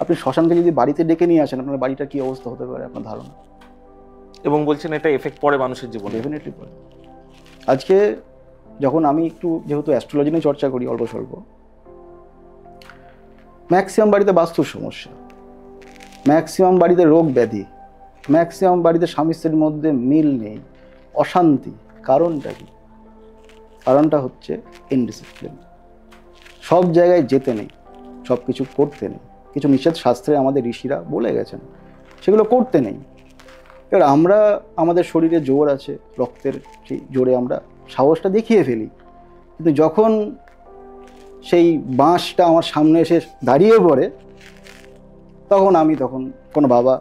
আপনি শ্মশানকে যদি বাড়িতে ডেকে নিয়ে আসেন, আপনার বাড়িটার কি অবস্থা হতে পারে আপনার ধারণা? এবং বলছেন এটা এফেক্ট পড়ে মানুষের জীবনে। ডেফিনেটলি পড়ে। আজকে যখন আমি একটু, যেহেতু অ্যাস্ট্রোলজি নিয়ে চর্চা করি অল্প স্বল্প, ম্যাক্সিমাম বাড়িতে বাস্তুর সমস্যা, ম্যাক্সিমাম বাড়িতে রোগ ব্যাধি, ম্যাক্সিমাম বাড়িতে স্বামী স্ত্রীর মধ্যে মিল নেই, অশান্তি। কারণটা কি? কারণটা হচ্ছে ইনডিসিপ্লিন। সব জায়গায় যেতে নেই, সব কিছু করতে নেই। কিছু নিষেধ শাস্ত্রে আমাদের ঋষিরা বলে গেছেন, সেগুলো করতে নেই। এবার আমরা, আমাদের শরীরে জোর আছে, রক্তের সেই জোরে আমরা সাহসটা দেখিয়ে ফেলি, কিন্তু যখন সেই বাঁশটা আমার সামনে এসে দাঁড়িয়ে পড়ে, তখন কোনো বাবা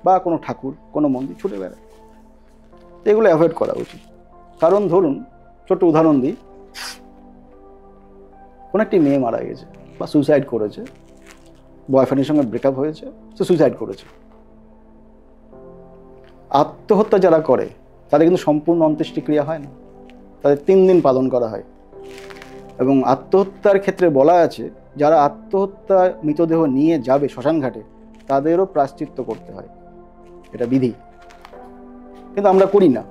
বা কোনো ঠাকুর, কোনো মন্দির ছুটে বেড়ায়। এগুলো অ্যাভয়েড করা উচিত। কারণ ধরুন, ছোট্ট উদাহরণ দিই, কোনো একটি মেয়ে মারা গেছে বা সুইসাইড করেছে, বয়ফ্রেন্ডের সঙ্গে ব্রেকআপ হয়েছে, সে সুইসাইড করেছে। আত্মহত্যা যারা করে তাদের কিন্তু সম্পূর্ণ অন্ত্যেষ্টিক্রিয়া হয় না, তাদের 3 দিন পালন করা হয়। এবং আত্মহত্যার ক্ষেত্রে বলা আছে, যারা আত্মহত্যা মৃতদেহ নিয়ে যাবে শ্মশান ঘাটে, তাদেরও প্রায়শ্চিত্ত করতে হয়, এটা বিধি। কিন্তু আমরা করি না।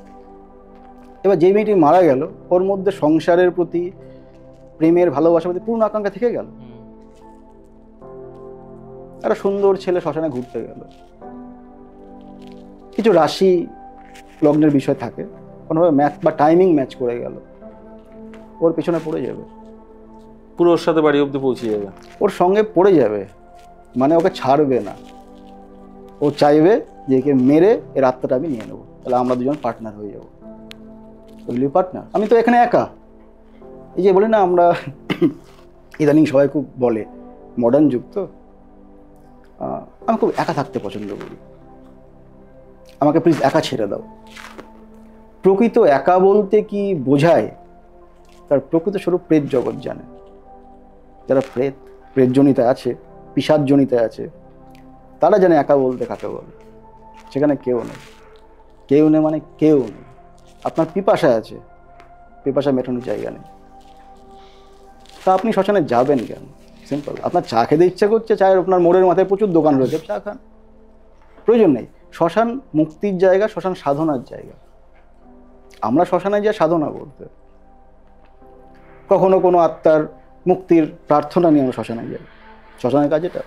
এবার যে মেয়েটি মারা গেল, ওর মধ্যে সংসারের প্রতি, প্রেমের, ভালোবাসার প্রতি পূর্ণ আকাঙ্ক্ষা থেকে গেল। একটা সুন্দর ছেলে শ্মশানে ঘুরতে গেল, কিছু রাশি লগ্নের বিষয় থাকে, কোনোভাবে ম্যাচ বা টাইমিং ম্যাচ করে গেল, ওর পেছনে পড়ে যাবে, পুরো ওর সাথে বাড়ি অব্দি পৌঁছে যাবে, ওর সঙ্গে পড়ে যাবে, মানে ওকে ছাড়বে না। ও চাইবে যে একে মেরে এর আত্মাটা আমি নিয়ে নেবো, তাহলে আমরা দুজন পার্টনার হয়ে যাবো। বুঝলি, পার্টনার, আমি তো এখানে একা। এই যে বলি না আমরা, ইদানিং সবাই খুব বলে, মডার্ন যুগ তো, আমি খুব একা থাকতে পছন্দ করি, আমাকে প্লিজ একা ছেড়ে দাও। প্রকৃত একা বলতে কি বোঝায়, তার প্রকৃত স্বরূপ প্রেত জগৎ জানে। যারা প্রেতজনিতে আছে, পিশাচজনিতে আছে, তারা জানে একা বলতে কাকে বলে। সেখানে কেউ নেই, কেউ নেই মানে কেউ নেই। আপনার পিপাসা আছে, পিপাসা মেটানোর জায়গা নেই, তা আপনি শ্মশানে যাবেন কেন? সিম্পল, আপনার চা খেতে ইচ্ছা করছে, চায়ের আপনার মোড়ের মাথায় প্রচুর দোকান রয়েছে, চা খান, প্রয়োজন নেই। শ্মশান মুক্তির জায়গা, শ্মশান সাধনার জায়গা। আমরা শ্মশানে যাই সাধনা করতে, কখনো কোনো আত্মার মুক্তির প্রার্থনা নিয়ে আমরা শ্মশানে যাই। শ্মশানের কাজ এটা।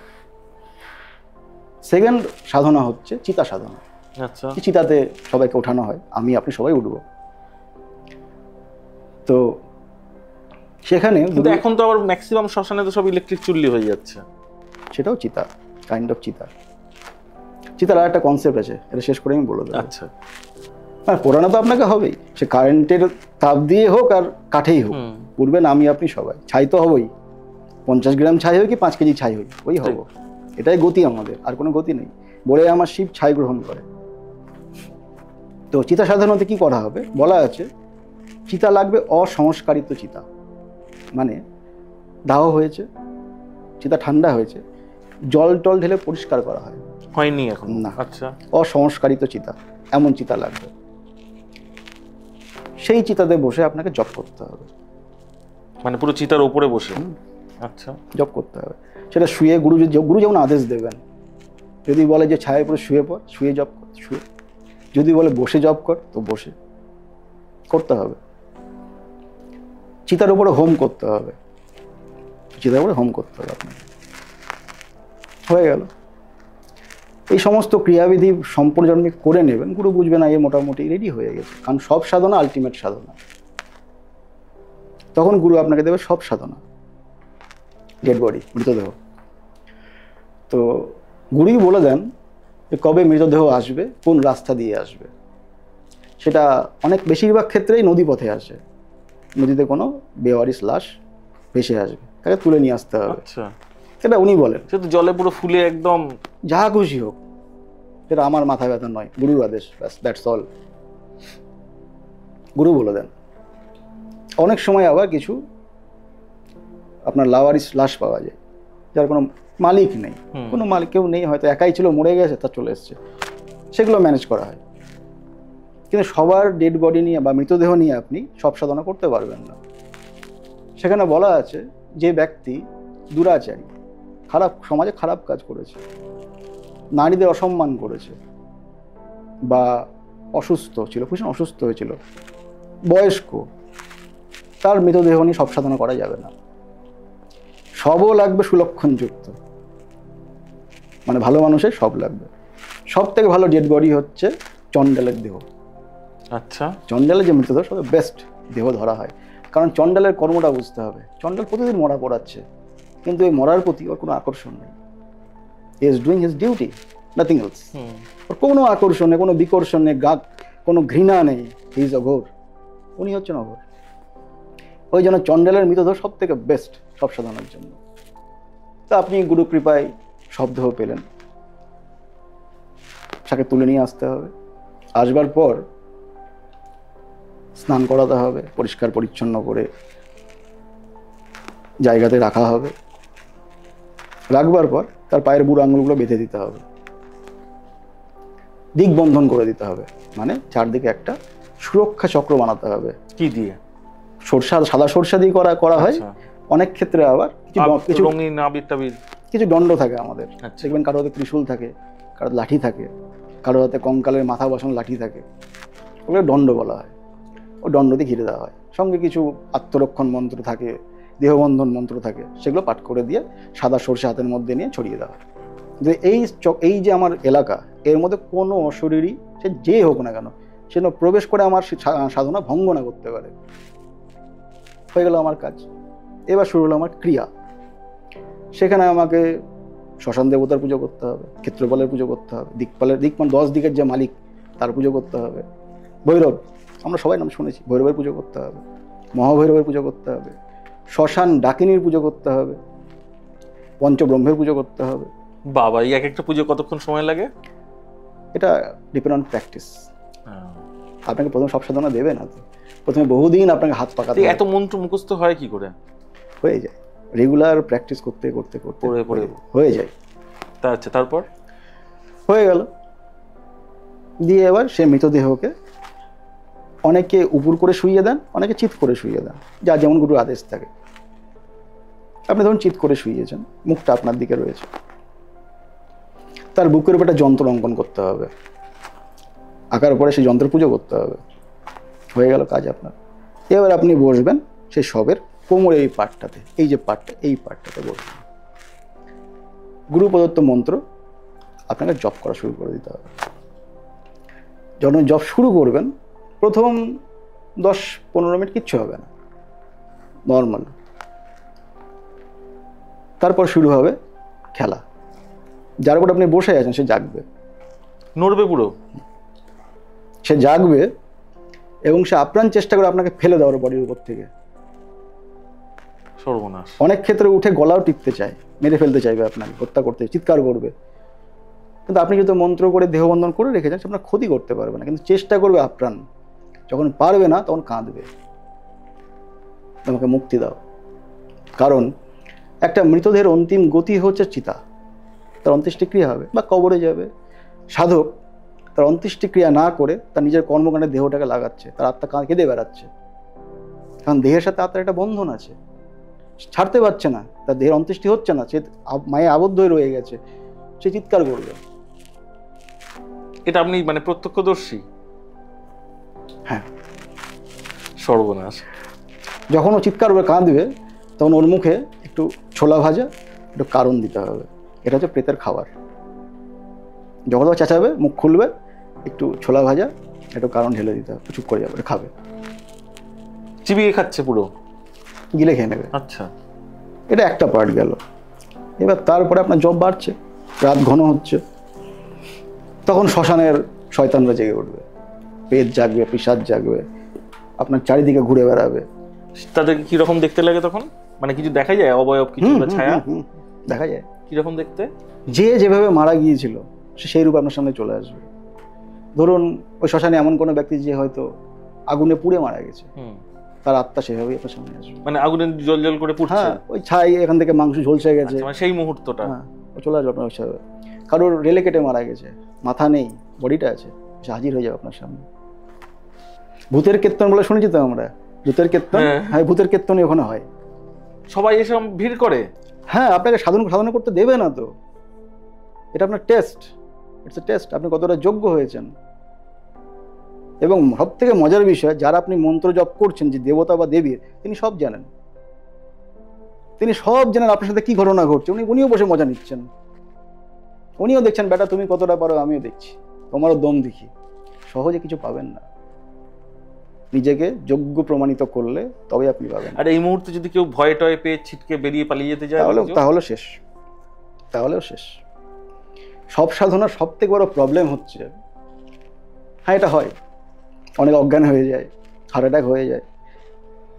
সেকেন্ড সাধনা হচ্ছে চিতা সাধনা। আচ্ছা, চিতাতে সবাইকে ওঠানো হয়, আপনি সবাই উঠবো। তো সেখানে কিন্তু এখন তো আবার ম্যাক্সিমাম শ্মশানে তো সব ইলেকট্রিক চুল্লি হয়ে যাচ্ছে। সেটাও চিতা, কাইন্ড অফ চিতা। চিতার আর একটা কনসেপ্ট আছে, এটা শেষ করে আমি বলে দেবো। আচ্ছা, আর পোড়ানো তো আপনাকে হবেই, সে কারেন্টের তাপ দিয়ে হোক আর কাঠেই হোক, পুড়বেন আমি আপনি সবাই। ছাই তো হবই, 50 গ্রাম ছাই হোক কি 5 কেজি ছাই হোক, ওই হবো। এটাই গতি আমাদের, আর কোনো গতি নেই। বলে আমার শিব ছাই গ্রহণ করে। তো চিতা সাধারণত কি করা হবে বলা আছে, চিতা লাগবে অসংস্কারিত চিতা, মানে দাহ হয়েছে, চিতা ঠান্ডা হয়েছে, জল টল ঢেলে পরিষ্কার করা হয়, হয়নি এখন না। আচ্ছা, অসংস্কারিত চিতা, এমন চিতা লাগবে। সেই চিতাতে বসে আপনাকে জপ করতে হবে, মানে পুরো চিতার উপরে বসে। আচ্ছা, জপ করতে হবে। সেটা শুয়ে, গুরু যেমন আদেশ দেবেন। যদি বলে যে ছায়ের উপরে শুয়ে পড়, শুয়ে জপ কর, শুয়ে। যদি বলে বসে জপ কর, তো বসে করতে হবে। চিতার উপরে হোম করতে হবে, চিতার উপরে হোম করতে হবে আপনাকে। হয়ে গেল। এই সমস্ত ক্রিয়াবিধি সম্পূর্ণ যখন করে নেবেন, গুরু বুঝবে না এ মোটামুটি রেডি হয়ে গেছে। কারণ সব সাধনা আলটিমেট সাধনা। তখন গুরু আপনাকে দেবে সব সাধনা, ডেড বডি, মৃতদেহ। তো গুরুই বলে দেন যে কবে মৃতদেহ আসবে, কোন রাস্তা দিয়ে আসবে। সেটা অনেক বেশিরভাগ ক্ষেত্রেই নদী পথে আসে। নদীতে কোনো বেওয়ারিশ লাশ ভেসে আসবে, তাকে তুলে নিয়ে আসতে হবে। আচ্ছা, সেটা উনি বলেন। সে তো জলে পুরো ফুলে একদম যা খুশি হোক, সেটা আমার মাথা ব্যথা নয়, গুরুর আদেশ, ব্যাস, দ্যাটস অল। গুরু বলে দেন। অনেক সময় আবার কিছু আপনার লাওয়ারিশ লাশ পাওয়া যায়, যার কোনো মালিক নেই, কোনো মালিক কেউ নেই, হয়তো একাই ছিল, মরে গেছে, তার চলে এসছে, সেগুলো ম্যানেজ করা হয়। কিন্তু সবার ডেড বডি নিয়ে বা মৃতদেহ নিয়ে আপনি সব সাধনা করতে পারবেন না। সেখানে বলা আছে যে ব্যক্তি দুরাচারী, খারাপ সমাজে খারাপ কাজ করেছে, নারীদের অসম্মান করেছে, বা অসুস্থ ছিল, ভীষণ অসুস্থ হয়েছিল, বয়স্ক, তার মৃতদেহ নিয়ে সব সাধনা করা যাবে না। সবও লাগবে সুলক্ষণযুক্ত, মানে ভালো মানুষের সব লাগবে। সব থেকে ভালো ডেড বডি হচ্ছে চণ্ডালের দেহ। আচ্ছা, চণ্ডালের যে মৃতদেহ সবচেয়ে বেস্ট দেহ ধরা হয়। কারণ চণ্ডালের কর্মটা বুঝতে হবে। চণ্ডাল প্রতিদিন মরা পড়াচ্ছে, কিন্তু এই মরার প্রতি ওর কোনো আকর্ষণ নেই। He is doing his duty, nothing else. ওর কোনো আকর্ষণ নেই, কোনো বিকর্ষণ নেই, কোনো ঘৃণা নেই। হি ইজ অঘোর, উনি হচ্ছেন অঘোর। ওই জন্য চণ্ডালের মৃতদেহ সব থেকে বেস্ট সব সাধনার জন্য। তা আপনি গুরু কৃপায় শব্দও পেলেন, তাকে তুলে নিয়ে আসতে হবে। আসবার পর স্নান করাতে হবে, পরিষ্কার পরিচ্ছন্ন করে জায়গাতে রাখা হবে। রাখবার পর তার পায়ের বুড়ো আঙুলগুলো বেঁধে দিতে হবে, দিকবন্ধন করে দিতে হবে, মানে চারদিকে একটা সুরক্ষা চক্র বানাতে হবে। কি দিয়ে? সাদা সরষা দিয়ে করা হয়। অনেক ক্ষেত্রে আবার কিছু রঙিন আবির টাবির, কিছু দণ্ড থাকে আমাদের। দেখবেন কারো হাতে ত্রিশূল থাকে, কারো লাঠি থাকে, কারো হাতে কঙ্কালের মাথা বসানো লাঠি থাকে, ওগুলো দণ্ড বলা হয়। ও দণ্ড দিয়ে ঘিরে দেওয়া হয়। সঙ্গে কিছু আত্মরক্ষণ মন্ত্র থাকে, দেহবন্ধন মন্ত্র থাকে, সেগুলো পাঠ করে দিয়ে সাদা সরষে হাতের মধ্যে নিয়ে ছড়িয়ে দেওয়া হয়। যে এই যে আমার এলাকা, এর মধ্যে কোনো অশরীরী সে যে হোক না কেন, সে প্রবেশ করে আমার সাধনা ভঙ্গ না করতে পারে। হয়ে গেল আমার কাজ। এবার শুরু হলো আমার ক্রিয়া। সেখানে আমাকে শ্মশান দেবতার পুজো করতে হবে, ক্ষেত্রপালের পুজো করতে হবে, দিকপাল 10 দিকের যে মালিক তার পুজো করতে হবে, ভৈরব, আমরা সবাই নাম শুনেছি, ভৈরবের পুজো করতে হবে, মহাভৈরবের পুজো করতে হবে, শ্মশান ডাকিনীর পুজো করতে হবে, পঞ্চব্রহ্মের পুজো করতে হবে। বাবা, এই এক একটা পুজো কতক্ষণ সময় লাগে? এটা ডিপেন্ড অন প্র্যাকটিস। আপনাকে প্রথম সব সাধনা দেবে না, তো প্রথমে বহুদিন আপনাকে হাত পাকাতে। এত মন্ত্র মুখস্থ হয় কি করে? হয়ে যায়, রেগুলার প্র্যাকটিস করতে করতে করতে হয়ে যায়। আচ্ছা, তারপর হয়ে গেল। দিয়ে এবার সে মৃতদেহকে অনেকে উপর করে শুইয়ে দেন, অনেকে চিৎ করে শুইয়ে দেন, যা যেমন গুরুর আদেশ থাকে। আপনি ধরুন চিৎ করে শুইয়েছেন, মুখটা আপনার দিকে রয়েছে, তার বুকের উপর একটা যন্ত্র অঙ্কন করতে হবে, আঁকার পরে সেই যন্ত্র পুজো করতে হবে। হয়ে গেল কাজ আপনার। এবার আপনি বসবেন সেই শবের কোমরের এই পার্টটাতে, এই যে পার্টটা, এই পার্টটাতে বসবেন। গুরু প্রদত্ত মন্ত্র আপনাকে জপ করা শুরু করে দিতে হবে। যখন জপ শুরু করবেন, প্রথম 10-15 মিনিট কিচ্ছু হবে না, নর্মাল। তারপর শুরু হবে খেলা। যার উপর আপনি বসে আছেন সে জাগবে, নড়বে পুরো, সে জাগবে এবং সে আপ্রাণ চেষ্টা করে আপনাকে ফেলে দেওয়ার বডির উপর থেকে। সর্বনাশ। অনেক ক্ষেত্রে উঠে গলাও টিপতে চায়, মেরে ফেলতে চাইবে, আপনাকে হত্যা করতে, চিৎকার করবে। কিন্তু আপনি যদি মন্ত্র করে দেহবন্ধন করে রেখেছেন, সে আপনার ক্ষতি করতে পারবে না, কিন্তু চেষ্টা করবে আপ্রাণ। যখন পারবে না তখন কাঁদবে, আমাকে মুক্তি দাও। কারণ একটা মৃতদেহের অন্তিম গতি হচ্ছে চিতা, তার অন্ত্যেষ্টিক্রিয়া হবে বা কবরে যাবে। সাধক তার অন্ত্যেষ্টিক্রিয়া না করে তার নিজের কর্মকাণ্ডে দেহটাকে লাগাচ্ছে, তার আত্মা কেঁদে বেড়াচ্ছে। কারণ দেহের সাথে আত্মার একটা বন্ধন আছে, ছাড়তে পারছে না, তার দেহের অন্ত্যেষ্টি হচ্ছে না, সে মায়ে আবদ্ধ হয়ে রয়ে গেছে, সে চিৎকার করবে। এটা আপনি মানে প্রত্যক্ষদর্শী? হ্যাঁ। সর্বনাশ। যখন ও চিৎকার করে কাঁদবে তখন ওর মুখে একটু ছোলা ভাজা, একটু কারণ দিতে হবে। এটা হচ্ছে প্রেতের খাবার। যখন ও চেঁচাবে, মুখ খুলবে, একটু ছোলা ভাজা, একটু কারণ ঢেলে দিতে হবে, চুপ করে যাবে, খাবে। চিবিয়ে খাচ্ছে পুরো? গিলে খেয়ে নেবে। আচ্ছা, এটা একটা পার্ট গেল। এবার তারপরে আপনার জব বাড়ছে, রাত ঘন হচ্ছে, তখন শ্মশানের শয়তানরা জেগে উঠবে, পেট জাগবে, পিশাচ জাগবে, আপনার চারিদিকে ঘুরে বেড়াবে। তাদের কিরকম দেখতে লাগে তখন? মানে কিছু দেখা যায়, অবয়ব কিছু ছায়া দেখা যায়? কিরকম দেখতে? যে যেভাবে মারা গিয়েছিল সে সেই রূপ আপনার সামনে চলে আসবে। ধরুন ওই শ্মশানে এমন কোনো ব্যক্তি যে হয়তো আগুনে পুড়ে মারা গেছে, তার আত্মা সেভাবেই আপনার সামনে আসবে। মানে আগুনে জল জল করে পুড়ছে? হ্যাঁ, ওই ছাই এখান থেকে মাংস ঝলসে গেছে, মানে সেই মুহূর্তটা। হ্যাঁ, ও চলে আসবে আপনার সামনে। কারোর রেলে কেটে মারা গেছে, মাথা নেই, বডিটা আছে, সে হাজির হয়ে যাবে আপনার সামনে। ভূতের কীর্তন বলে শুনেছি তো আমরা, ভূতের কীর্তন। হ্যাঁ, ভূতের কীর্তনই ওখানে হয়। সবাই এসে ভিড় করে? হ্যাঁ, আপনাকে সাধনা করতে দেবে না তো, এটা আপনার টেস্ট, ইটস এ টেস্ট, আপনি কতটা যোগ্য হয়েছেন। এবং সব থেকে মজার বিষয়, যারা আপনি মন্ত্র জপ করছেন, যে দেবতা বা দেবীর, তিনি সব জানেন। তিনি সব জানেন আপনার সাথে কি ঘটনা ঘটছে। উনিও বসে মজা নিচ্ছেন, উনিও দেখছেন, বেটা তুমি কতটা পারো আমিও দেখছি, তোমারও দম দেখি। সহজে কিছু পাবেন না, নিজেকে যোগ্য প্রমাণিত করলে তবে আপনি পাবেন। আর এই মুহূর্তে যদি কেউ ভয় টয় পেয়ে ছিটকে বেরিয়ে পালিয়ে যেতে যায়, তাহলে শেষ, তাহলেও শেষ। সব সাধনার সব থেকে বড় প্রবলেম হচ্ছে, হ্যাঁ এটা হয়, অনেক অজ্ঞান হয়ে যায়, হার্ট অ্যাটাক হয়ে যায়।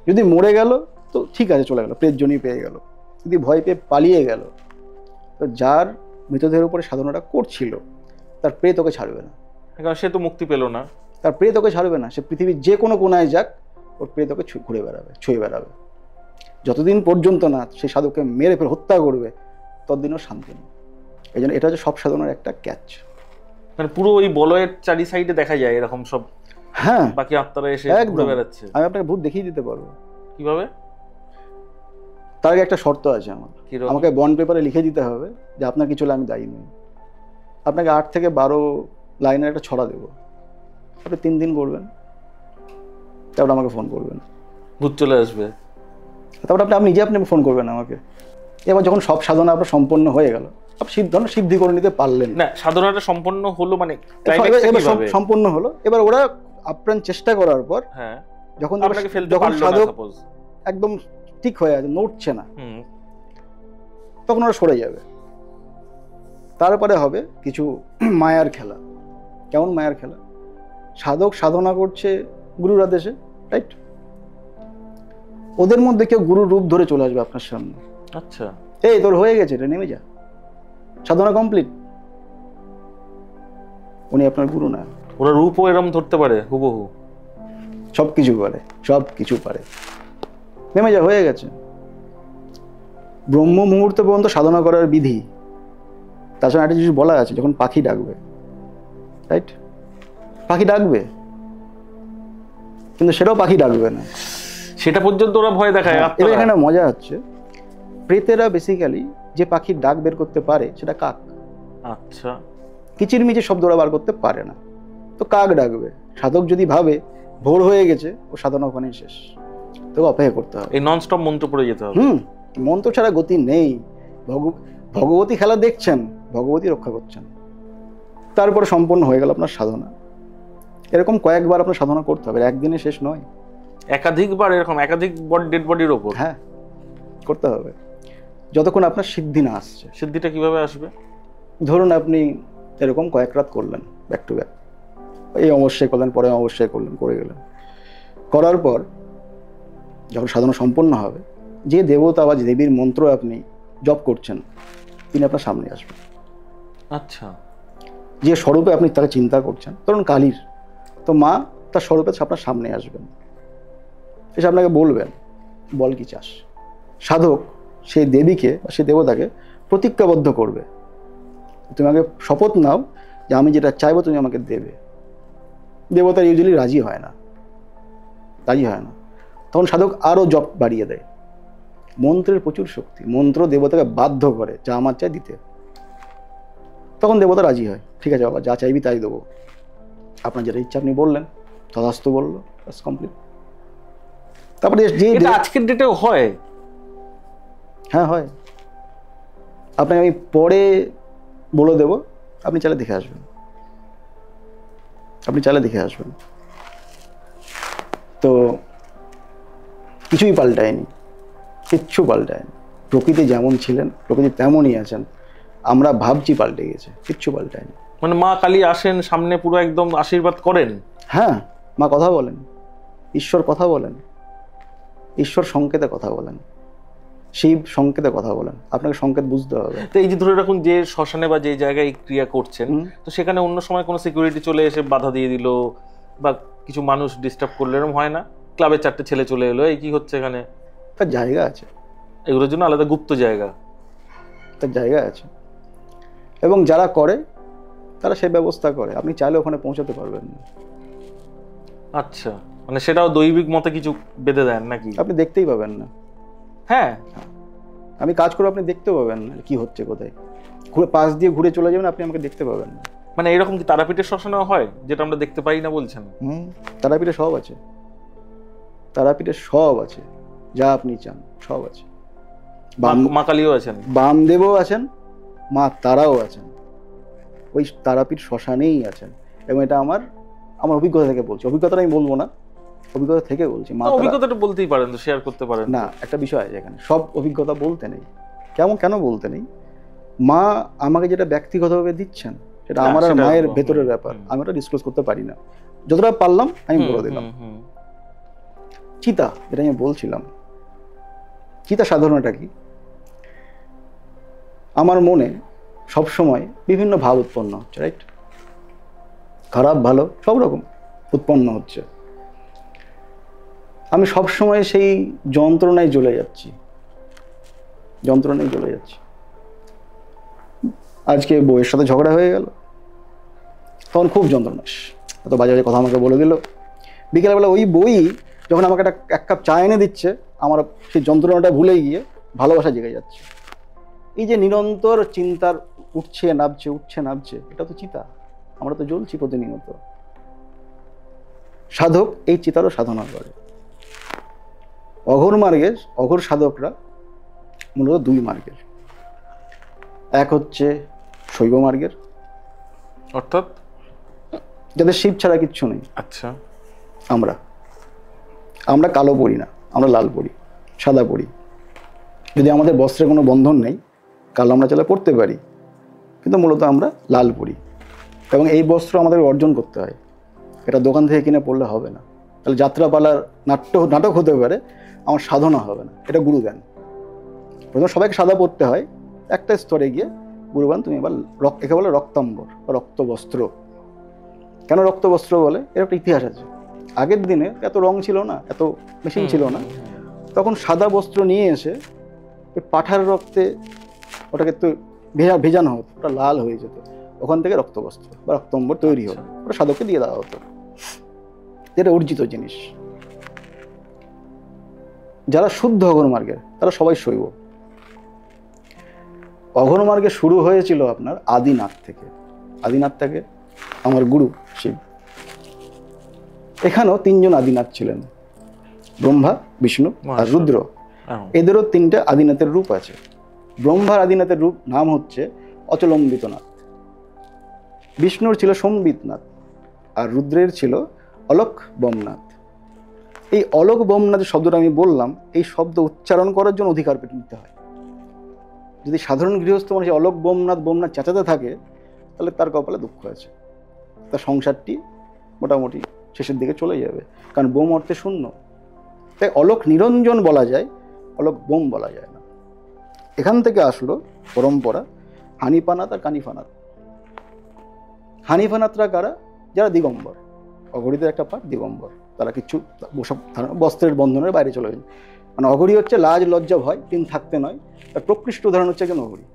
যদি মরে গেল তো ঠিক আছে, চলে গেল, প্রেতজনই পেয়ে গেল। যদি ভয় পেয়ে পালিয়ে গেল, তো যার মৃতদেহের উপরে সাধনাটা করছিল তার প্রেত ওকে ছাড়বে না, কারণ সে তো মুক্তি পেল না। তার প্রেত ওকে ছাড়বে না, সে পৃথিবীর যে কোনো কোনায় যাক, ওর প্রেত ওকে ঘুরে বেড়াবে, ছুঁয়ে বেড়াবে। যতদিন পর্যন্ত না সেই সাধককে মেরে ফেলে হত্যা করবে, ততদিনও শান্তি নেই। এই জন্য এটা হচ্ছে সব সাধনার একটা ক্যাচ। মানে পুরো ওই বলয়ের চারি সাইডে দেখা যায় এরকম সব, হ্যাঁ, বাকি আত্মারা এসে ঘুরে বেড়াচ্ছে। আমি আপনাকে ভূত দেখিয়ে দিতে পারবো। কিভাবে? তার আগে একটা শর্ত আছে আমার, আমাকে বন্ড পেপারে লিখে দিতে হবে যে আপনার কিছু হলে আমি দায়ী নই। আপনাকে 8 থেকে 12 লাইনের একটা ছড়া দেবো, আপনি 3 দিন করবেন, তারপর আমাকে ফোন করবেন, ভূত চলে আসবে। তারপর আপনি নিজে ফোন করবেন আমাকে। এবার যখন সব সাধনা আপনার সম্পন্ন হয়ে গেল, আপনি সিদ্ধি করে নিতে পারলেন না, সাধনাটা সম্পন্ন হলো, মানে সম্পন্ন হলো। এবার ওরা আপ্রাণ চেষ্টা করার পর, হ্যাঁ, যখন সাধক একদম ঠিক হয়ে আছে, নড়ছে না, তখন ওরা সরে যাবে। তারপরে হবে কিছু মায়ার খেলা। কেমন মায়ার খেলা? সাধক সাধনা করছে গুরুর আদেশে, রাইট? ওদের মধ্যে কেউ গুরুর রূপ ধরে চলে আসবে আপনার সামনে। আচ্ছা, এই তোর হয়ে গেছে, এটা নেমে যা, সাধনা কমপ্লিট। উনি আপনার গুরু না। ওরা রূপও এরকম ধরতে পারে হুবহু? সবকিছু পারে, সবকিছু পারে। নেমে যা, হয়ে গেছে। ব্রহ্ম মুহূর্ত পর্যন্ত সাধনা করার বিধি। তাছাড়া একটা জিনিস বলা আছে, যখন পাখি ডাকবে, রাইট? পাখি ডাকবে, কিন্তু সেটাও পাখি ডাকবে না, সেটা পর্যন্ত ওরা ভয় দেখায়। এবার এখানে মজা হচ্ছে, প্রেতেরা বেসিক্যালি যে পাখির ডাক বের করতে পারে সেটা কাক। আচ্ছা, কিচিরমিচির শব্দ ওরা বার করতে পারে না, তো কাক ডাকবে। সাধক যদি ভাবে ভোর হয়ে গেছে, ও সাধনা ওখানেই শেষ, তো অপেক্ষা করতে হবে। এই ননস্টপ মন্ত্র পড়ে যেতে হবে। মন্ত্র ছাড়া গতি নেই। ভগবতী খেলা দেখছেন, ভগবতী রক্ষা করছেন। তারপরে সম্পন্ন হয়ে গেল আপনার সাধনা। এরকম কয়েকবার আপনার সাধনা করতে হবে, একদিনে শেষ নয়। একাধিকবার এরকম একাধিক ডেড বডির ওপর? হ্যাঁ, করতে হবে যতক্ষণ আপনার সিদ্ধি না আসছে। সিদ্ধিটা কিভাবে আসবে? ধরুন আপনি এরকম কয়েক রাত করলেন ব্যাক টু ব্যাক, এই অমাবস্যায় করলেন, পরে অমাবস্যায় করলেন, করে গেলেন, করার পর যখন সাধনা সম্পন্ন হবে, যে দেবতা বা যে দেবীর মন্ত্র আপনি জপ করছেন তিনি আপনার সামনে আসবেন। আচ্ছা। যে স্বরূপে আপনি তাকে চিন্তা করছেন, ধরুন কালীর, তো মা তার স্বরূপে আপনার সামনে আসবেন, এসে আপনাকে বলবেন বল কি চাস। সাধক সেই দেবীকে বা সেই দেবতাকে প্রতিজ্ঞাবদ্ধ করবে, তুমি আমাকে শপথ নাও যে আমি যেটা চাইবো তুমি আমাকে দেবে। দেবতা ইউজুয়ালি রাজি হয় না, তখন সাধক আরও জপ বাড়িয়ে দেয়। মন্ত্রের প্রচুর শক্তি, মন্ত্র দেবতাকে বাধ্য করে যা আমার চাই দিতে। তখন দেবতা রাজি হয়, ঠিক আছে বাবা যা চাইবি তাই দেবো, আপনার যেটা ইচ্ছা আপনি বললেন, তথাস্তু বললো, বাস কমপ্লিট। তারপরে যে আজকের ডেটেও হয়? হ্যাঁ হয়, আপনাকে আমি পরে বলে দেবো, আপনি চাইলে দেখে আসবেন, তো কিছুই পাল্টায়নি, কিচ্ছু পাল্টায়নি। প্রকৃতি যেমন ছিলেন প্রকৃতি তেমনই আছেন, আমরা ভাবছি পাল্টে গেছে, কিচ্ছু পাল্টায়নি। মানে মা কালী আসেন সামনে, পুরো একদম আশীর্বাদ করেন? হ্যাঁ, মা কথা বলেন, ঈশ্বর কথা বলেন, ঈশ্বর সংকেতে কথা বলেন, শিব সংকেতে কথা বলেন, আপনাকে সংকেত বুঝতে হবে। তো এই যে ধরে রাখুন যে শ্মশানে বা যে জায়গায় ক্রিয়া করছেন, তো সেখানে অন্য সময় কোনো সিকিউরিটি চলে এসে বাধা দিয়ে দিল বা কিছু মানুষ ডিস্টার্ব করলো, এরকম হয় না? ক্লাবের 4টে ছেলে চলে এলো, এই কি হচ্ছে এখানে? তার জায়গা আছে, এগুলোর জন্য আলাদা গুপ্ত জায়গা, তার জায়গা আছে, এবং যারা করে তারা সেই ব্যবস্থা করে, আপনি চাইলে ওখানে পৌঁছাতে পারবেন না। আচ্ছা, মানে সেটাও দৈবিক মতে কিছু বেঁধে দেন নাকি? আপনি দেখতেই পাবেন না। হ্যাঁ, আমি কাজ করে আপনি দেখতে পাবেন না কি হচ্ছে, কোথায় ঘুরে পাশ দিয়ে ঘুরে চলে যাবেন, আপনি আমাকে দেখতে পাবেন না। মানে এরকম কি তারাপীঠের শ্মশানেও হয় যেটা আমরা দেখতে পাই না বলছেন? তারাপীঠে সব আছে, তারাপীঠে সব আছে, যা আপনি চান সব আছে। মা কালীও আছেন, বামদেবও আছেন, মা তারাও আছেন, ওই তারাপীঠ শ্মশানেই আছেন। এবং এটা আমার অভিজ্ঞতা থেকে বলছি, অভিজ্ঞতাটা আমি বলবো না, অভিজ্ঞতা থেকে বলছি। মা অভিজ্ঞতাটা বলতেই পারেন, তো শেয়ার করতে পারেন না। একটা বিষয় আছে এখানে, সব অভিজ্ঞতা বলতে নেই। কেন বলতে নেই? মা আমাকে যেটা ব্যক্তিগতভাবে দিচ্ছেন সেটা আমার আর মায়ের ভেতরের ব্যাপার, আমি ওটা ডিসক্লোজ করতে পারি না। যতটা পারলাম আমি বলে দিলাম। চিতা, যেটা আমি বলছিলাম, চিতা সাধনাটা কি? আমার মনে সবসময় বিভিন্ন ভাব উৎপন্ন হচ্ছে, রাইট? খারাপ ভালো সব রকম উৎপন্ন হচ্ছে। আমি সবসময় সেই যন্ত্রণায় জ্বলে যাচ্ছি। আজকে বউয়ের সাথে ঝগড়া হয়ে গেল, তখন খুব যন্ত্রণা, এত বাজে বাজে কথা আমাকে বলে দিল। বিকেলবেলা ওই বই যখন আমাকে এক কাপ চা এনে দিচ্ছে, আমার সেই যন্ত্রণাটা ভুলে গিয়ে ভালোবাসা জেগে যাচ্ছে। এই যে নিরন্তর চিন্তার উঠছে নামছে, এটা তো চিতা, আমরা তো জ্বলছি প্রতিনিয়ত। সাধক এই চিতারও সাধনা করে। অঘোর সাধকরা মূলত দুই মার্গের, এক হচ্ছে শৈব মার্গের, অর্থাৎ যাদের শিব ছাড়া কিচ্ছু নেই। আচ্ছা, আমরা কালো পড়ি না, আমরা লাল পড়ি, সাদা পড়ি। যদি আমাদের বস্ত্রে কোনো বন্ধন নেই, কালো আমরা চাইলে পড়তে পারি, কিন্তু মূলত আমরা লাল পড়ি। এবং এই বস্ত্র আমাদের অর্জন করতে হয়, এটা দোকান থেকে কিনে পড়লে হবে না। তাহলে যাত্রাপালার নাটক হতে পারে, আমার সাধনা হবে না, এটা গুরু দেন। প্রথমে সবাইকে সাদা পড়তে হয়, একটা স্তরে গিয়ে গুরু বলেন তুমি এবার একে বলে রক্তাম্বর বা রক্তবস্ত্র। কেন রক্তবস্ত্র বলে? এর একটা ইতিহাস আছে। আগের দিনে এত রং ছিল না, এত মেশিন ছিল না, তখন সাদা বস্ত্র নিয়ে এসে ওই পাঠার রক্তে ওটাকে তো ভেজানো হতো, ওটা লাল হয়ে যেত, ওখান থেকে রক্তবস্ত্র বা রক্তম্বর তৈরি হতো, ওটা সাধককে দিয়ে দেওয়া হতো। এটা অর্জিত জিনিস। যারা শুদ্ধ অঘোর মার্গের তারা সবাই শৈব। অঘোর মার্গে শুরু হয়েছিল আপনার আদিনাথ থেকে, আমার গুরু শিব। এখানেও 3জন আদিনাথ ছিলেন, ব্রহ্মা, বিষ্ণু আর রুদ্র। এদেরও 3টে আদিনাথের রূপ আছে। ব্রহ্মার আদিনাথের রূপ নাম হচ্ছে অচলম্বিতনাথ, বিষ্ণুর ছিল সম্বিতনাথ, আর রুদ্রের ছিল অলক বমনাথ। এই অলোক বোমনাথ যে শব্দটা আমি বললাম, এই শব্দ উচ্চারণ করার জন্য অধিকার পেতে নিতে হয়। যদি সাধারণ গৃহস্থ মানুষ অলোক বোমনাথ বোমনাথ চেঁচাতে থাকে, তাহলে তার কপালে দুঃখ আছে, তার সংসারটি মোটামুটি শেষের দিকে চলে যাবে, কারণ বোম অর্থে শূন্য। তাই অলোক নিরঞ্জন বলা যায়, অলোক বোম বলা যায় না। এখান থেকে আসলো পরম্পরা হানিফানাথ আর কানিফানাথ। হানিফানাথরা কারা? যারা দিগম্বর, অঘরীদের একটা পাঠ দিগম্বর, তারা কিচ্ছু বস্ত্রের বন্ধনের বাইরে চলে যায়। মানে অঘরী হচ্ছে লাজ লজ্জা ভয়, তিন থাকতে নয়, তার প্রকৃষ্ট উদাহরণ হচ্ছে কেন অঘরী,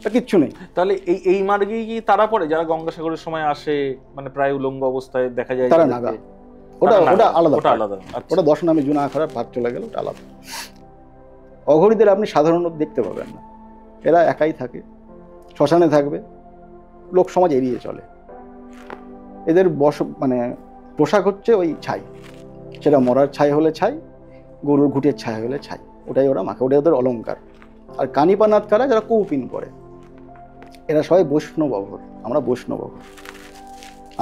তা কিচ্ছু নেই। তাহলে এই মার্গেই কি তারা পড়ে যারা গঙ্গাসাগরের সময় আসে, মানে প্রায় উলঙ্গ অবস্থায় দেখা যায়? তারা নাগা, ওটা আলাদা, ওটা আলাদা। ওটা 10 নামে জুনা আখড়ার ভাগ চলে গেল, ওটা আলাদা। অঘরীদের আপনি সাধারণত দেখতে পাবেন না, এরা একাই থাকে, শ্মশানে থাকবে, লোক সমাজ এড়িয়ে চলে। এদের মানে পোশাক হচ্ছে ওই ছাই, সেটা মরার ছাই হলে ছাই, গরুর ঘুটের ছাই হলে ছাই, ওটাই ওরা মাখে, ওটাই ওদের অলঙ্কার। আর কানিপানাথ কারা? যারা কৌপিন করে। এরা সবাই বৈষ্ণব অঘর, আমরা বৈষ্ণব অঘর।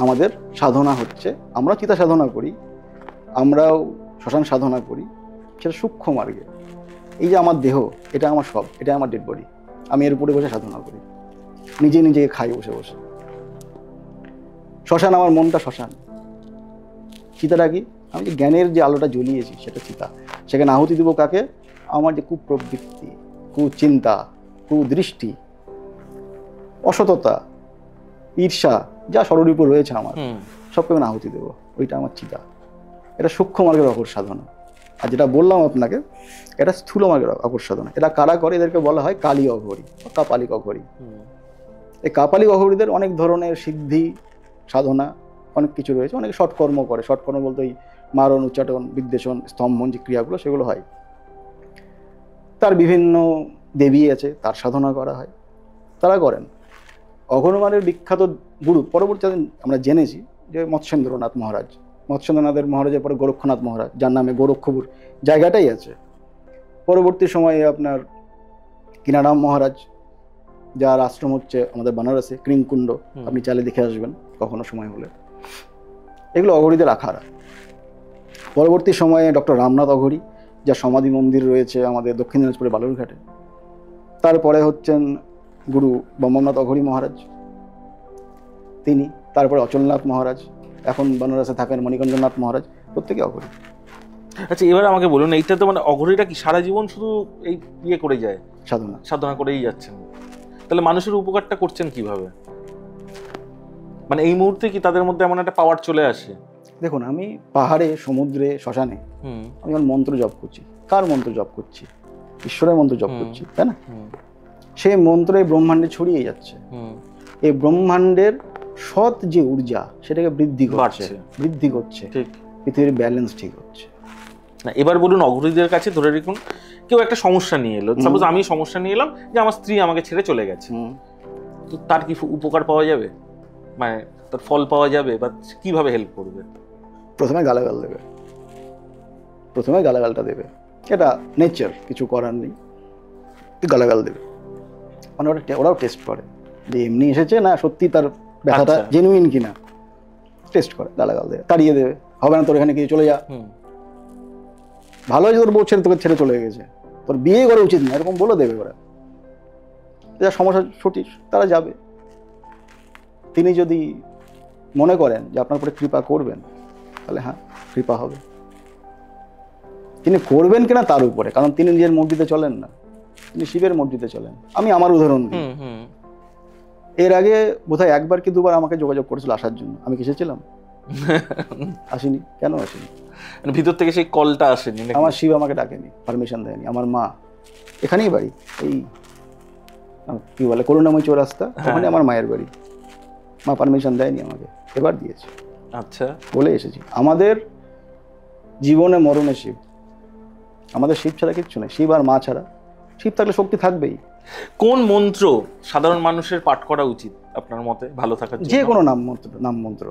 আমাদের সাধনা হচ্ছে, আমরা চিতা সাধনা করি, আমরাও শ্মশান সাধনা করি, সেটা সূক্ষ্ম মার্গে। এই যে আমার দেহ, এটা আমার সব, এটা আমার ডেড বডি, আমি এর উপরে বসে সাধনা করি, নিজে নিজে খাই বসে বসে। শ্মশান আমার মনটা শ্মশান। চিতাটা কি? আমি যে জ্ঞানের যে আলোটা জ্বলিয়েছি সেটা চিতা। সেখানে আহুতি দেবো কাকে? আমার যে কুপ্রবৃত্তি, কুচিন্তা, কুদৃষ্টি, অসততা, ঈর্ষা, যা স্বরূপ রয়েছে আমার, সবকে আমি আহুতি দেবো, ওইটা আমার চিতা। এটা সূক্ষ্ম মার্গের অঘর সাধনা। আর যেটা বললাম আপনাকে, এটা স্থূল মার্গের অঘর সাধনা। এটা কারা করে? এদেরকে বলা হয় কালী অঘরী, কাপালিক অঘরী। এই কাপালিক অঘরীদের অনেক ধরনের সিদ্ধি সাধনা অনেক কিছু রয়েছে, অনেক সৎকর্ম করে। সৎকর্ম বলতে ওই মারণ, উচ্চাটন, বিদ্বেষণ, স্তম্ভন যে ক্রিয়াগুলো, সেগুলো হয়। তার বিভিন্ন দেবী আছে, তার সাধনা করা হয়, তারা করেন। অঘরমানের বিখ্যাত গুরু পরবর্তীতে আমরা জেনেছি যে মৎস্যেন্দ্রনাথ মহারাজ, মৎস্যেন্দ্রনাথের মহারাজের পরে গোরক্ষনাথ মহারাজ, যার নামে গোরক্ষপুর জায়গাটাই আছে। পরবর্তী সময়ে আপনার কিনারাম মহারাজ, যার আশ্রম হচ্ছে আমাদের বানারসে কৃঙ্কুণ্ড, আপনি চাইলে দেখে আসবেন কখনো সময় হলে। এগুলো অঘরীদের আখাড়া। পরবর্তী সময়ে ডক্টর রামনাথ অঘরী, যার সমাধি মন্দির রয়েছে আমাদের দক্ষিণ দিনাজপুরে বালুরঘাটে। তারপরে হচ্ছেন গুরু ব্রহ্মনাথ অঘরী মহারাজ, তিনি। তারপরে অচলনাথ মহারাজ, এখন বানারসে থাকেন মণিকঞ্জনাথ মহারাজ, প্রত্যেকে অঘরী। আচ্ছা, এবার আমাকে বলুন, এইটা তো মানে অঘরীরা কি সারা জীবন শুধু এই ইয়ে করে যায়, সাধনা করেই যাচ্ছেন? তাহলে মানুষের উপকারটা করছেন কিভাবে? মানে এই মুহূর্তে কি তাদের মধ্যে এমন একটা পাওয়ার চলে আসে? দেখুন, আমি পাহাড়ে, সমুদ্রে, শ্মশানে আমি যখন মন্ত্র জপ করছি, কার মন্ত্র জপ করছি? ঈশ্বরের মন্ত্র জপ করছি, তাই না? সেই মন্ত্র এই ব্রহ্মাণ্ডে ছড়িয়ে যাচ্ছে। এই ব্রহ্মাণ্ডের সৎ যে ঊর্জা, সেটাকে বৃদ্ধি করছে, পৃথিবীর ব্যালেন্স ঠিক হচ্ছে। না, এবার বলুন, অঘরীদের কাছে ধরে রাখুন কেউ একটা সমস্যা নিয়ে এলো, সাপোজ আমি সমস্যা নিয়ে এলাম যে আমার স্ত্রী আমাকে ছেড়ে চলে গেছে, তো তার কি উপকার পাওয়া যাবে? মানে তার ফল পাওয়া যাবে, বা কিভাবে হেল্প করবে? প্রথমে গালাগাল দেবে, প্রথমে গালাগালটা দেবে, এটা নেচার, কিছু করার নেই, গালাগাল দেবে। মানে ওরাও টেস্ট করে যে এমনি এসেছে না সত্যি তার ব্যথাটা জেনুইন কিনা, টেস্ট করে, গালাগাল দেবে, তাড়িয়ে দেবে, হবে না তোর এখানে কিছু, চলে যা। ভালো হয়েছে তোর বউ ছেড়ে তোকে ছেড়ে চলে গেছে, তোর বিয়ে করা উচিত না, এরকম বলে দেবে ওরা। যা সমস্যা সঠিক, তারা যাবে। তিনি যদি মনে করেন যে আপনার উপরে কৃপা করবেন, তাহলে হ্যাঁ, কৃপা হবে। তিনি করবেন কিনা তার উপরে, কারণ তিনি নিজের মসজিদে চলেন না, তিনি শিবের মসজিদে চলেন। আমি আমার উদাহরণ দিই। এর আগে বোধহয় একবার কি দুবার আমাকে যোগাযোগ করেছিল আসার জন্য, আমি কি এসেছিলাম? আসিনি। কেন আসিনি? ভিতর থেকে সেই কলটা আসেনি? আমার শিব আমাকে ডাকেনি, পারমিশন দেয়নি। আমার মা, এখানেই বাড়ি, এই কি বলে করুণাময় চৌরাস্তা, ওখানে আমার মায়ের বাড়ি। মা পারমিশন দেয়নি আমাকে, এবার দিয়েছে। আচ্ছা, বলে এসেছি। আমাদের জীবনে মরণে শিব, আমাদের শিব ছাড়া কিচ্ছু নেই, শিব আর মা ছাড়া। শিব থাকলে শক্তি থাকবেই। কোন মন্ত্র সাধারণ মানুষের পাঠ করা উচিত আপনার মতে ভালো থাকার জন্য? যে কোনো নাম মন্ত্র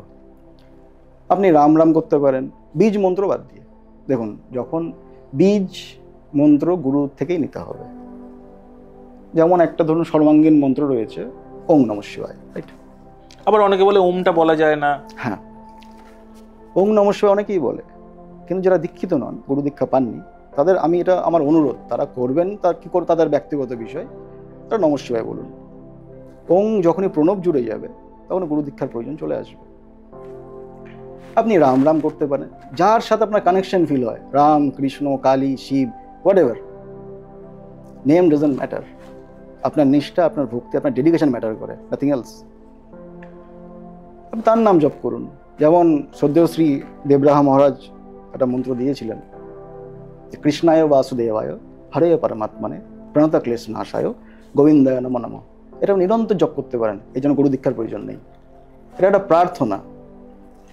আপনি রাম রাম করতে পারেন, বীজ মন্ত্র বাদ দিয়ে। দেখুন, যখন বীজ মন্ত্র গুরু থেকেই নিতে হবে। যেমন একটা ধরুন সর্বাঙ্গীন মন্ত্র রয়েছে, ওম নমঃ শিবায়, রাইট? আবার অনেকে বলে ওমটা বলা যায় না। হ্যাঁ, ওম নমঃ শিবায় অনেকেই বলে, কিন্তু যারা দীক্ষিত নন, গুরু দীক্ষা পাননি, তাদের আমি এটা আমার অনুরোধ, তারা করবেন তার কী করে তাদের ব্যক্তিগত বিষয়, তারা নমঃ শিবায় বলুন। ওং যখনই প্রণব জুড়ে যাবে তখন গুরু দীক্ষার প্রয়োজন চলে আসবে। আপনি রাম রাম করতে পারেন, যার সাথে আপনার কানেকশন ফিল হয়, Ram, Krishna, Kali, Shiv, whatever, name doesn't matter. আপনার নিষ্ঠা, আপনার ভক্তি, আপনার ডেডিকেশন ম্যাটার করে, নাথিং এলস। আপনি তার নাম জপ করুন। যেমন শ্রদ্ধেয় শ্রী দেবরাহা মহারাজ একটা মন্ত্র দিয়েছিলেন, কৃষ্ণায় বাসুদেবায় হরে পরমাত্মনে প্রণত ক্লেশ নাশায় গোবিন্দায় নমো নমঃ। এটা নিরন্তর জপ করতে পারেন, এই জন্য গুরু দীক্ষার প্রয়োজন নেই। এটা একটা প্রার্থনা,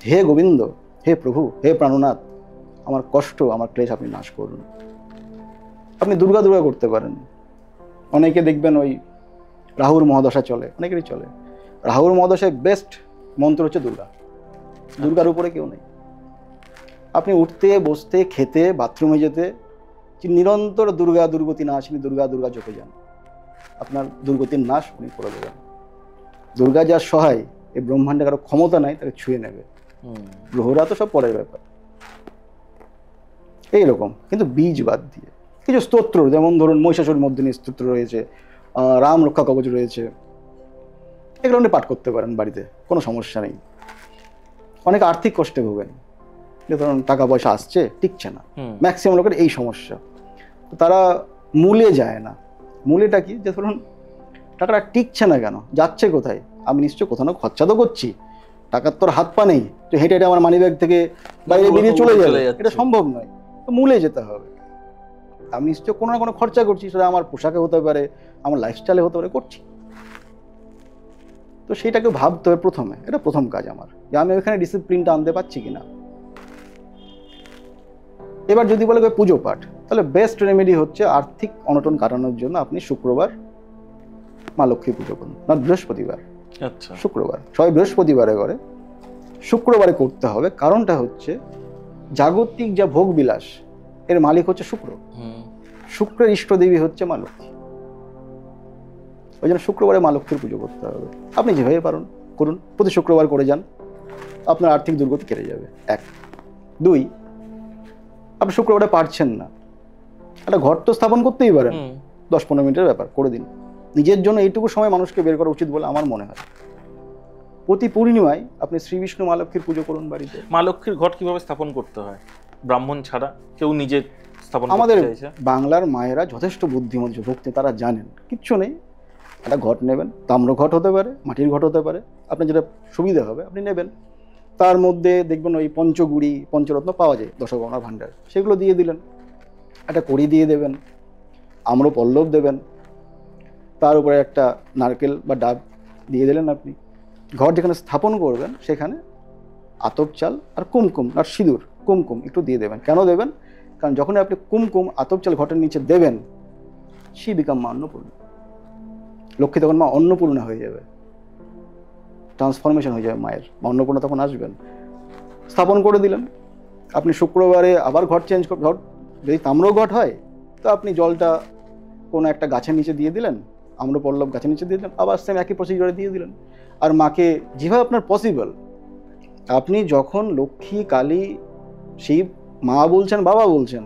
হে গোবিন্দ, হে প্রভু, হে প্রাণনাথ, আমার কষ্ট, আমার ক্লেশ আপনি নাশ করুন। আপনি দুর্গা দুর্গা করতে পারেন। অনেকে দেখবেন ওই রাহুর মহাদশা চলে, অনেকেরই চলে। রাহুর মহাদশায় বেস্ট মন্ত্র হচ্ছে দুর্গা। দুর্গার উপরে কেউ নেই। আপনি উঠতে, বসতে, খেতে, বাথরুমে যেতে নিরন্তর দুর্গা দুর্গতি নাশিনী, দুর্গা দুর্গা জপে যান। আপনার দুর্গতির নাশ উনি করে দেবেন। দুর্গা যার সহায়, এই ব্রহ্মাণ্ডে কারো ক্ষমতা নাই তাকে ছুঁয়ে নেবে। গ্রহরা তো সব পরের ব্যাপার। এইরকম কিন্তু বীজ বাদ দিয়ে কিছু স্তোত্র, যেমন ধরুন মহিষাসুর মর্দিনী স্তোত্র রয়েছে, রাম রক্ষা কবচ রয়েছে, এগুলো আপনি পাঠ করতে পারেন বাড়িতে, কোনো সমস্যা নেই। অনেক আর্থিক কষ্টে ভোগেন, যে ধরুন টাকা পয়সা আসছে, টিকছে না, ম্যাক্সিমাম লোকের এই সমস্যা। তারা মূলে যায় না। মূলেটা কি, যে ধরুন টাকাটা টিকছে না কেন, যাচ্ছে কোথায়? আমি নিশ্চয় কোথাও না খরচা তো করছি, টাকার তোর হাত পা নেই, তো হেঁটে হেঁটে আমার মানিব্যাগ থেকে বাইরে বেরিয়ে চলে যাবে, এটা সম্ভব নয়। তো মূলে যেতে হবে। আমি নিশ্চয় কোনো না কোনো খরচা করছি, সেটা আমার পোশাকে হতে পারে, আমার লাইফস্টাইলে হতে পারে, করছি। তো সেটাকে ভাবতে হবে প্রথমে। এটা প্রথম কাজ আমার, যে আমি ওইখানে ডিসিপ্লিনটা আনতে পারছি কিনা। এবার যদি বলে পুজো পাঠ, তাহলে বেস্ট রেমেডি হচ্ছে আর্থিক অনটন কাটানোর জন্য আপনি শুক্রবার মা লক্ষ্মী পুজো করুন, না বৃহস্পতিবার। আচ্ছা, শুক্রবার, সবাই বৃহস্পতিবারে করে, শুক্রবারে করতে হবে। কারণটা হচ্ছে জাগতিক যা ভোগ বিলাস, এর মালিক হচ্ছে শুক্র। শুক্রের ইষ্টদেবী হচ্ছে মা লক্ষ্মী। ওই জন্য শুক্রবারে মা লক্ষ্মীর পুজো করতে হবে। আপনি যেভাবে পারেন করুন, প্রতি শুক্রবার করে যান, আপনার আর্থিক দুর্গতি কেটে যাবে। 1, 2, আপনি শুক্রবারে পারছেন না, একটা ঘর তো স্থাপন করতেই পারেন, 10-15 মিনিটের ব্যাপার করে দিন। নিজের জন্য এইটুকু সময় মানুষকে বের করা উচিত বলে আমার মনে হয়। প্রতি পূর্ণিমায় আপনি শ্রী বিষ্ণু মা লক্ষ্মীর পুজো করুন বাড়িতে। মা লক্ষ্মীর ঘট কিভাবে স্থাপন করতে হয়? ব্রাহ্মণ ছাড়া কেউ নিজে স্থাপন করতে আমাদের চাইছে? বাংলার মায়েরা যথেষ্ট বুদ্ধিমতী ভক্তি, তারা জানেন। কিচ্ছু নেই, একটা ঘট নেবেন, তাম্র ঘট হতে পারে, মাটির ঘট হতে পারে, আপনার যেটা সুবিধা হবে আপনি নেবেন। তার মধ্যে দেখবেন ওই পঞ্চগুড়ি, পঞ্চরত্ন পাওয়া যায় দশগণার ভাণ্ডার, সেগুলো দিয়ে দিলেন। একটা কড়ি দিয়ে দেবেন, আম্র পল্লব দেবেন, তার উপরে একটা নারকেল বা ডাব দিয়ে দিলেন। আপনি ঘর যেখানে স্থাপন করবেন সেখানে আতপ চাল আর কুমকুম আর সিঁদুর, কুমকুম একটু দিয়ে দেবেন। কেন দেবেন? কারণ যখন আপনি কুমকুম আতপ চাল ঘটের নিচে দেবেন, সে বিকাম মা অন্নপূর্ণা। লক্ষ্মী তখন মা অন্নপূর্ণা হয়ে যাবে, ট্রান্সফরমেশন হয়ে যাবে মায়ের। মা অন্নপূর্ণা তখন আসবেন। স্থাপন করে দিলেন। আপনি শুক্রবারে আবার ঘট চেঞ্জ করে, ঘট যদি তাম্র ঘট হয় তো আপনি জলটা কোনো একটা গাছের নিচে দিয়ে দিলেন, আম্রপল্লব গাছের নিচে দিয়ে দিলেন, আবার সেম একই প্রসিডিওরে দিয়ে দিলেন। আর মাকে যেভাবে আপনার পসিবল, আপনি যখন লক্ষ্মী, কালী, শিব মা বলছেন, বাবা বলছেন,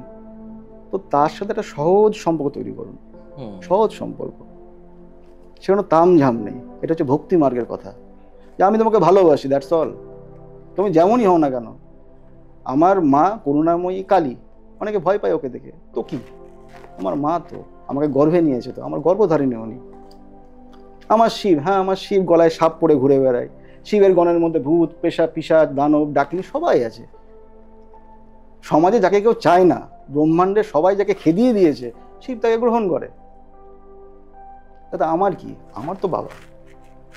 তো তার সাথে একটা সহজ সম্পর্ক তৈরি করুন। সহজ সম্পর্ক, সেখানে তামঝাম নেই। এটা হচ্ছে ভক্তি মার্গের কথা, যে আমি তোমাকে ভালোবাসি, দ্যাটস অল। তুমি যেমনই হও না কেন, আমার মা করুণাময়ী কালী, অনেকে ভয় পায় ওকে দেখে, তো কি, আমার মা তো আমাকে গর্ভে নিয়েছে, তো আমার গর্ভধারিণী উনি। আমার শিব, হ্যাঁ আমার শিব গলায় সাপ পরে ঘুরে বেড়ায়, শিবের গণের মধ্যে ভূত, পেশা, পিশাচ, দানব, ডাকিনী সবাই আছে। সমাজে যাকে কেউ চায় না, ব্রহ্মাণ্ডে সবাই যাকে খেদিয়ে দিয়েছে, শিব তাকে গ্রহণ করে। তাতে আমার কি? আমার তো বাবা,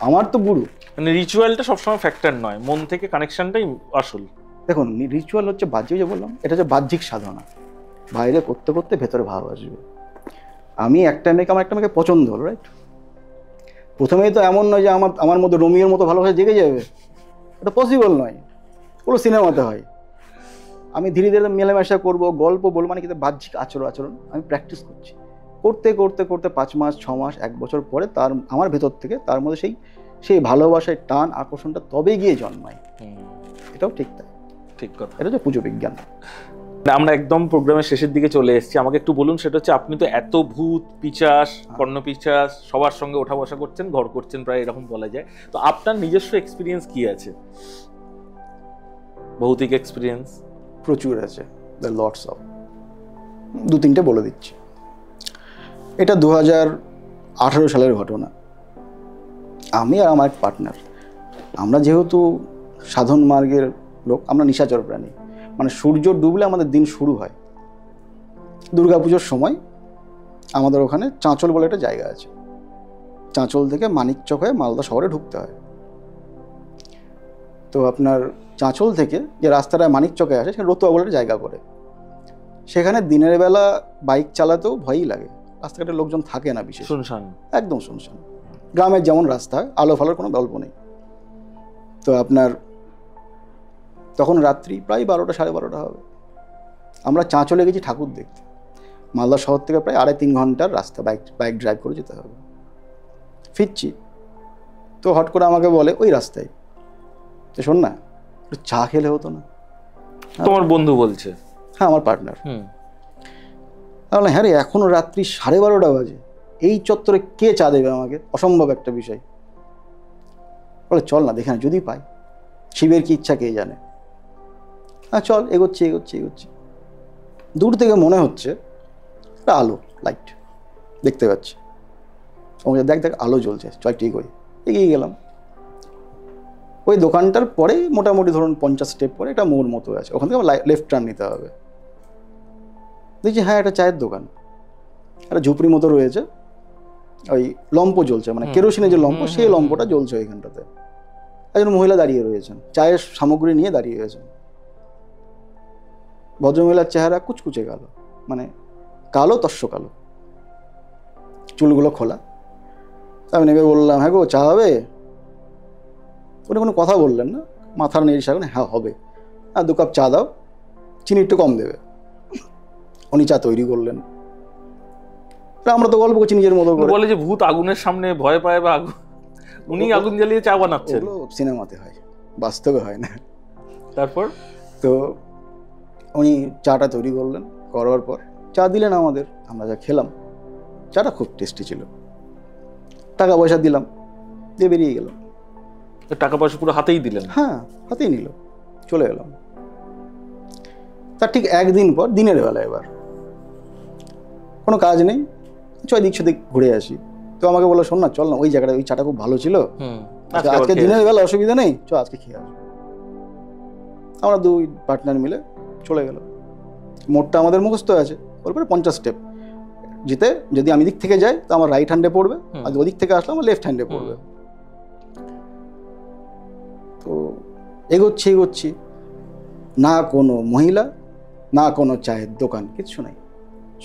আমার তো গুরু। মানে রিচুয়ালটা সবসময় ফ্যাক্টর নয়, মন থেকে কানেকশনটাই আসল। দেখুন, রিচুয়াল হচ্ছে বাহ্যিক, যে বললাম এটা হচ্ছে বাহ্যিক সাধনা। বাইরে করতে করতে ভেতরে ভাব আসবে। আমি একটা মেয়েকে, আমার একটা মেয়েকে পছন্দ হলো, রাইট? প্রথমেই তো এমন নয় যে আমার মধ্যে রোমিওর মতো ভালোবাসা জেগে যাবে, এটা পসিবল নয়। পুরো সিনেমাতে হয়। আমি ধীরে ধীরে মেলামেশা করবো, গল্প বলবো, মানে কিন্তু বাহ্যিক আচরণ আমি প্র্যাকটিস করছি। করতে করতে করতে 5 মাস, 6 মাস, 1 বছর পরে আমার ভেতর থেকে তার মধ্যে সেই ভালোবাসায় টান, আকর্ষণটা তবে গিয়ে জন্মায়। এটাও ঠিক তাই। ঠিক কথা। এটা হচ্ছে পুজো বিজ্ঞান। আমরা একদম প্রোগ্রামের শেষের দিকে চলে এসেছি, আমাকে একটু বলুন, সেটা হচ্ছে আপনি তো এত ভূত পিশাচ কর্ণপিশাচ সবার সঙ্গে ওঠা বসা করছেন, ঘর করছেন প্রায় এরকম বলা যায়, তো আপনার নিজস্ব এক্সপিরিয়েন্স কি আছে, ভৌতিক এক্সপিরিয়েন্স? প্রচুর আছে, দ্য লটস অফ। 2-3টে বলে দিচ্ছি। এটা 2018 সালের ঘটনা। আমি আর আমার এক পার্টনার, আমরা যেহেতু সাধন মার্গের লোক, আমরা নিশাচর প্রাণী, মানে সূর্য ডুবলে আমাদের দিন শুরু হয়। দুর্গাপুজোর সময় আমাদের ওখানে চাঁচল বলে একটা জায়গা আছে, চাঁচল থেকে মানিকচক হয়ে মালদা শহরে ঢুকতে হয়। তো আপনার চাঁচল থেকে যে রাস্তাটা মানিকচকে আসে সেখানে রতুয়া বলে একটা জায়গা পড়ে, সেখানে দিনের বেলা বাইক চালাতেও ভয়ই লাগে, রাস্তাঘাটে লোকজন থাকে না বিশেষ, শুনশান, একদম শুনশান, গ্রামের যেমন রাস্তা, আলো ফালোর কোনো গল্প নেই। তো আপনার তখন রাত্রি প্রায় 12টা 12:30 হবে। আমরা চাঁচলে গেছি ঠাকুর দেখতে, মালদা শহর থেকে প্রায় 2.5-3 ঘন্টার রাস্তা, বাইক ড্রাইভ করে যেতে হবে। ফিরছি তো হট করে আমাকে বলে ওই রাস্তায়, তো শোন না একটু চা খেলে হতো না? তোমার বন্ধু বলছে? হ্যাঁ, আমার পার্টনার। তাহলে হ্যাঁ রে, এখনো রাত্রি 12:30 বাজে, এই চত্বরে কে চা দেবে আমাকে? অসম্ভব একটা বিষয়। বলে চল না, দেখে না যদি পাই, শিবের কি ইচ্ছা কে জানে। হ্যাঁ চল, এগোচ্ছি এগোচ্ছি এগোচ্ছি। দূর থেকে মনে হচ্ছে একটা আলো, লাইট দেখতে পাচ্ছি। দেখ দেখ আলো জ্বলছে, চল ঠিক হয়ে এগিয়ে গেলাম। ওই দোকানটার পরে মোটামুটি ধরুন 50 স্টেপ পরে একটা মোড় মতো আছে, ওখান থেকে লেফট টার্ন নিতে হবে। দেখছি হ্যাঁ একটা চায়ের দোকান, একটা ঝুপড়ি মতো রয়েছে, ওই লম্প জ্বলছে, মানে কেরোসিনের যে লম্প, সেই লম্পটা জ্বলছে ওইখানটাতে। একজন মহিলা দাঁড়িয়ে রয়েছেন, চায়ের সামগ্রী নিয়ে দাঁড়িয়ে রয়েছেন। ভদ্রমহিলার চেহারা কুচকুচে কালো, মানে কালো তস্য কালো, চুলগুলো খোলা। আমি নেমে বললাম হ্যাঁ গো চা হবে? উনি কোনো কথা বললেন না, মাথার নেড়ে সারা হ্যাঁ হবে, হ্যাঁ 2 কাপ চা দাও, চিনি একটু কম দেবে। উনি চা তৈরি করলেন। আমরা তো গল্প করছি নিজের মতো করে। বলে যে ভূত আগুনের সামনে ভয় পায়, বা আগুন, উনি আগুন জ্বালিয়ে চা বানাচ্ছেন। সিনেমাতে হয়, বাস্তবে হয় না। তারপর তো উনি চাটা তৈরি করলেন, করার পর চা দিলেন আমাদের, আমরা যা খেলাম। চাটা খুব টেস্টি ছিল। টাকা পয়সা দিলাম, দিয়ে বেরিয়ে গেলাম। টাকা পয়সা পুরো হাতেই দিলেন? হ্যাঁ, হাতেই নিল, চলে গেলাম। তার ঠিক 1 দিন পর, দিনের বেলা, এবার কোনো কাজ নেই, চল দিক সেদিক ঘুরে আসি। তো আমাকে বললো শোন না, চল না ওই জায়গাটা, ওই চাটা খুব ভালো ছিল, আজকে দিনের বেলা অসুবিধা নেই, চ আজকে খেয়ে আসবো। আমরা 2 পার্টনার মিলে চলে গেল। মোড়টা আমাদের মুখস্থ আছে, ওর পরে 50 স্টেপ যেতে, যদি আমি দিক থেকে যাই তো আমার রাইট হ্যান্ডে পড়বে, আর ওদিক থেকে আসলে আমার লেফট হ্যান্ডে পড়বে। তো এগোচ্ছি এগোচ্ছি, না কোনো মহিলা, না কোনো চায়ের দোকান, কিচ্ছু নাই,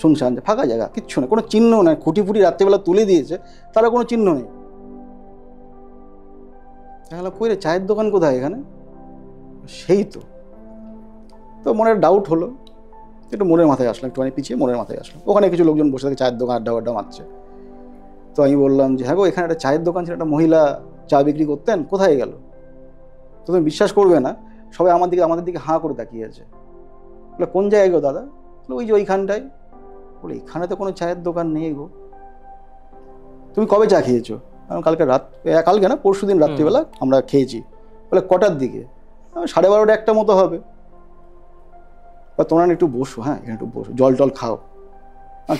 শুনশান, ফাঁকা জায়গা, কিচ্ছু নেই, কোনো চিহ্ন নাই। খুঁটি ফুটি রাত্রিবেলা তুলে দিয়েছে, তারা কোনো চিহ্ন নেই। তাহলে কই রে, চায়ের দোকান কোথায় এখানে? সেই তো। তো মনের ডাউট হলো, একটু মোড়ের মাথায় আসলাম, একটুখানি পিছিয়ে মোড়ের মাথায় আসলাম। ওখানে কিছু লোকজন বসে থাকে, চায়ের দোকান আড্ডা মারছে। তো আমি বললাম যে হ্যাঁ গো, এখানে একটা চায়ের দোকান ছিল, একটা মহিলা চা বিক্রি করতেন, কোথায় গেল? তো তুমি বিশ্বাস করবে না, সবাই আমাদের দিকে হাঁ করে তাকিয়ে আছে। বলে কোন জায়গায় গো দাদা? ওই যে ওইখানটায়। বলে এখানে তো কোনো চায়ের দোকান নেই গো। তুমি কবে চা খেয়েছো? কালকে না, পরশুদিন রাত্রিবেলা আমরা খেয়েছি। বলে কটার দিকে? 12:30 1টা মতো হবে। বা তোমরা একটু বসো, হ্যাঁ এখানে একটু বসো, জল টল খাও।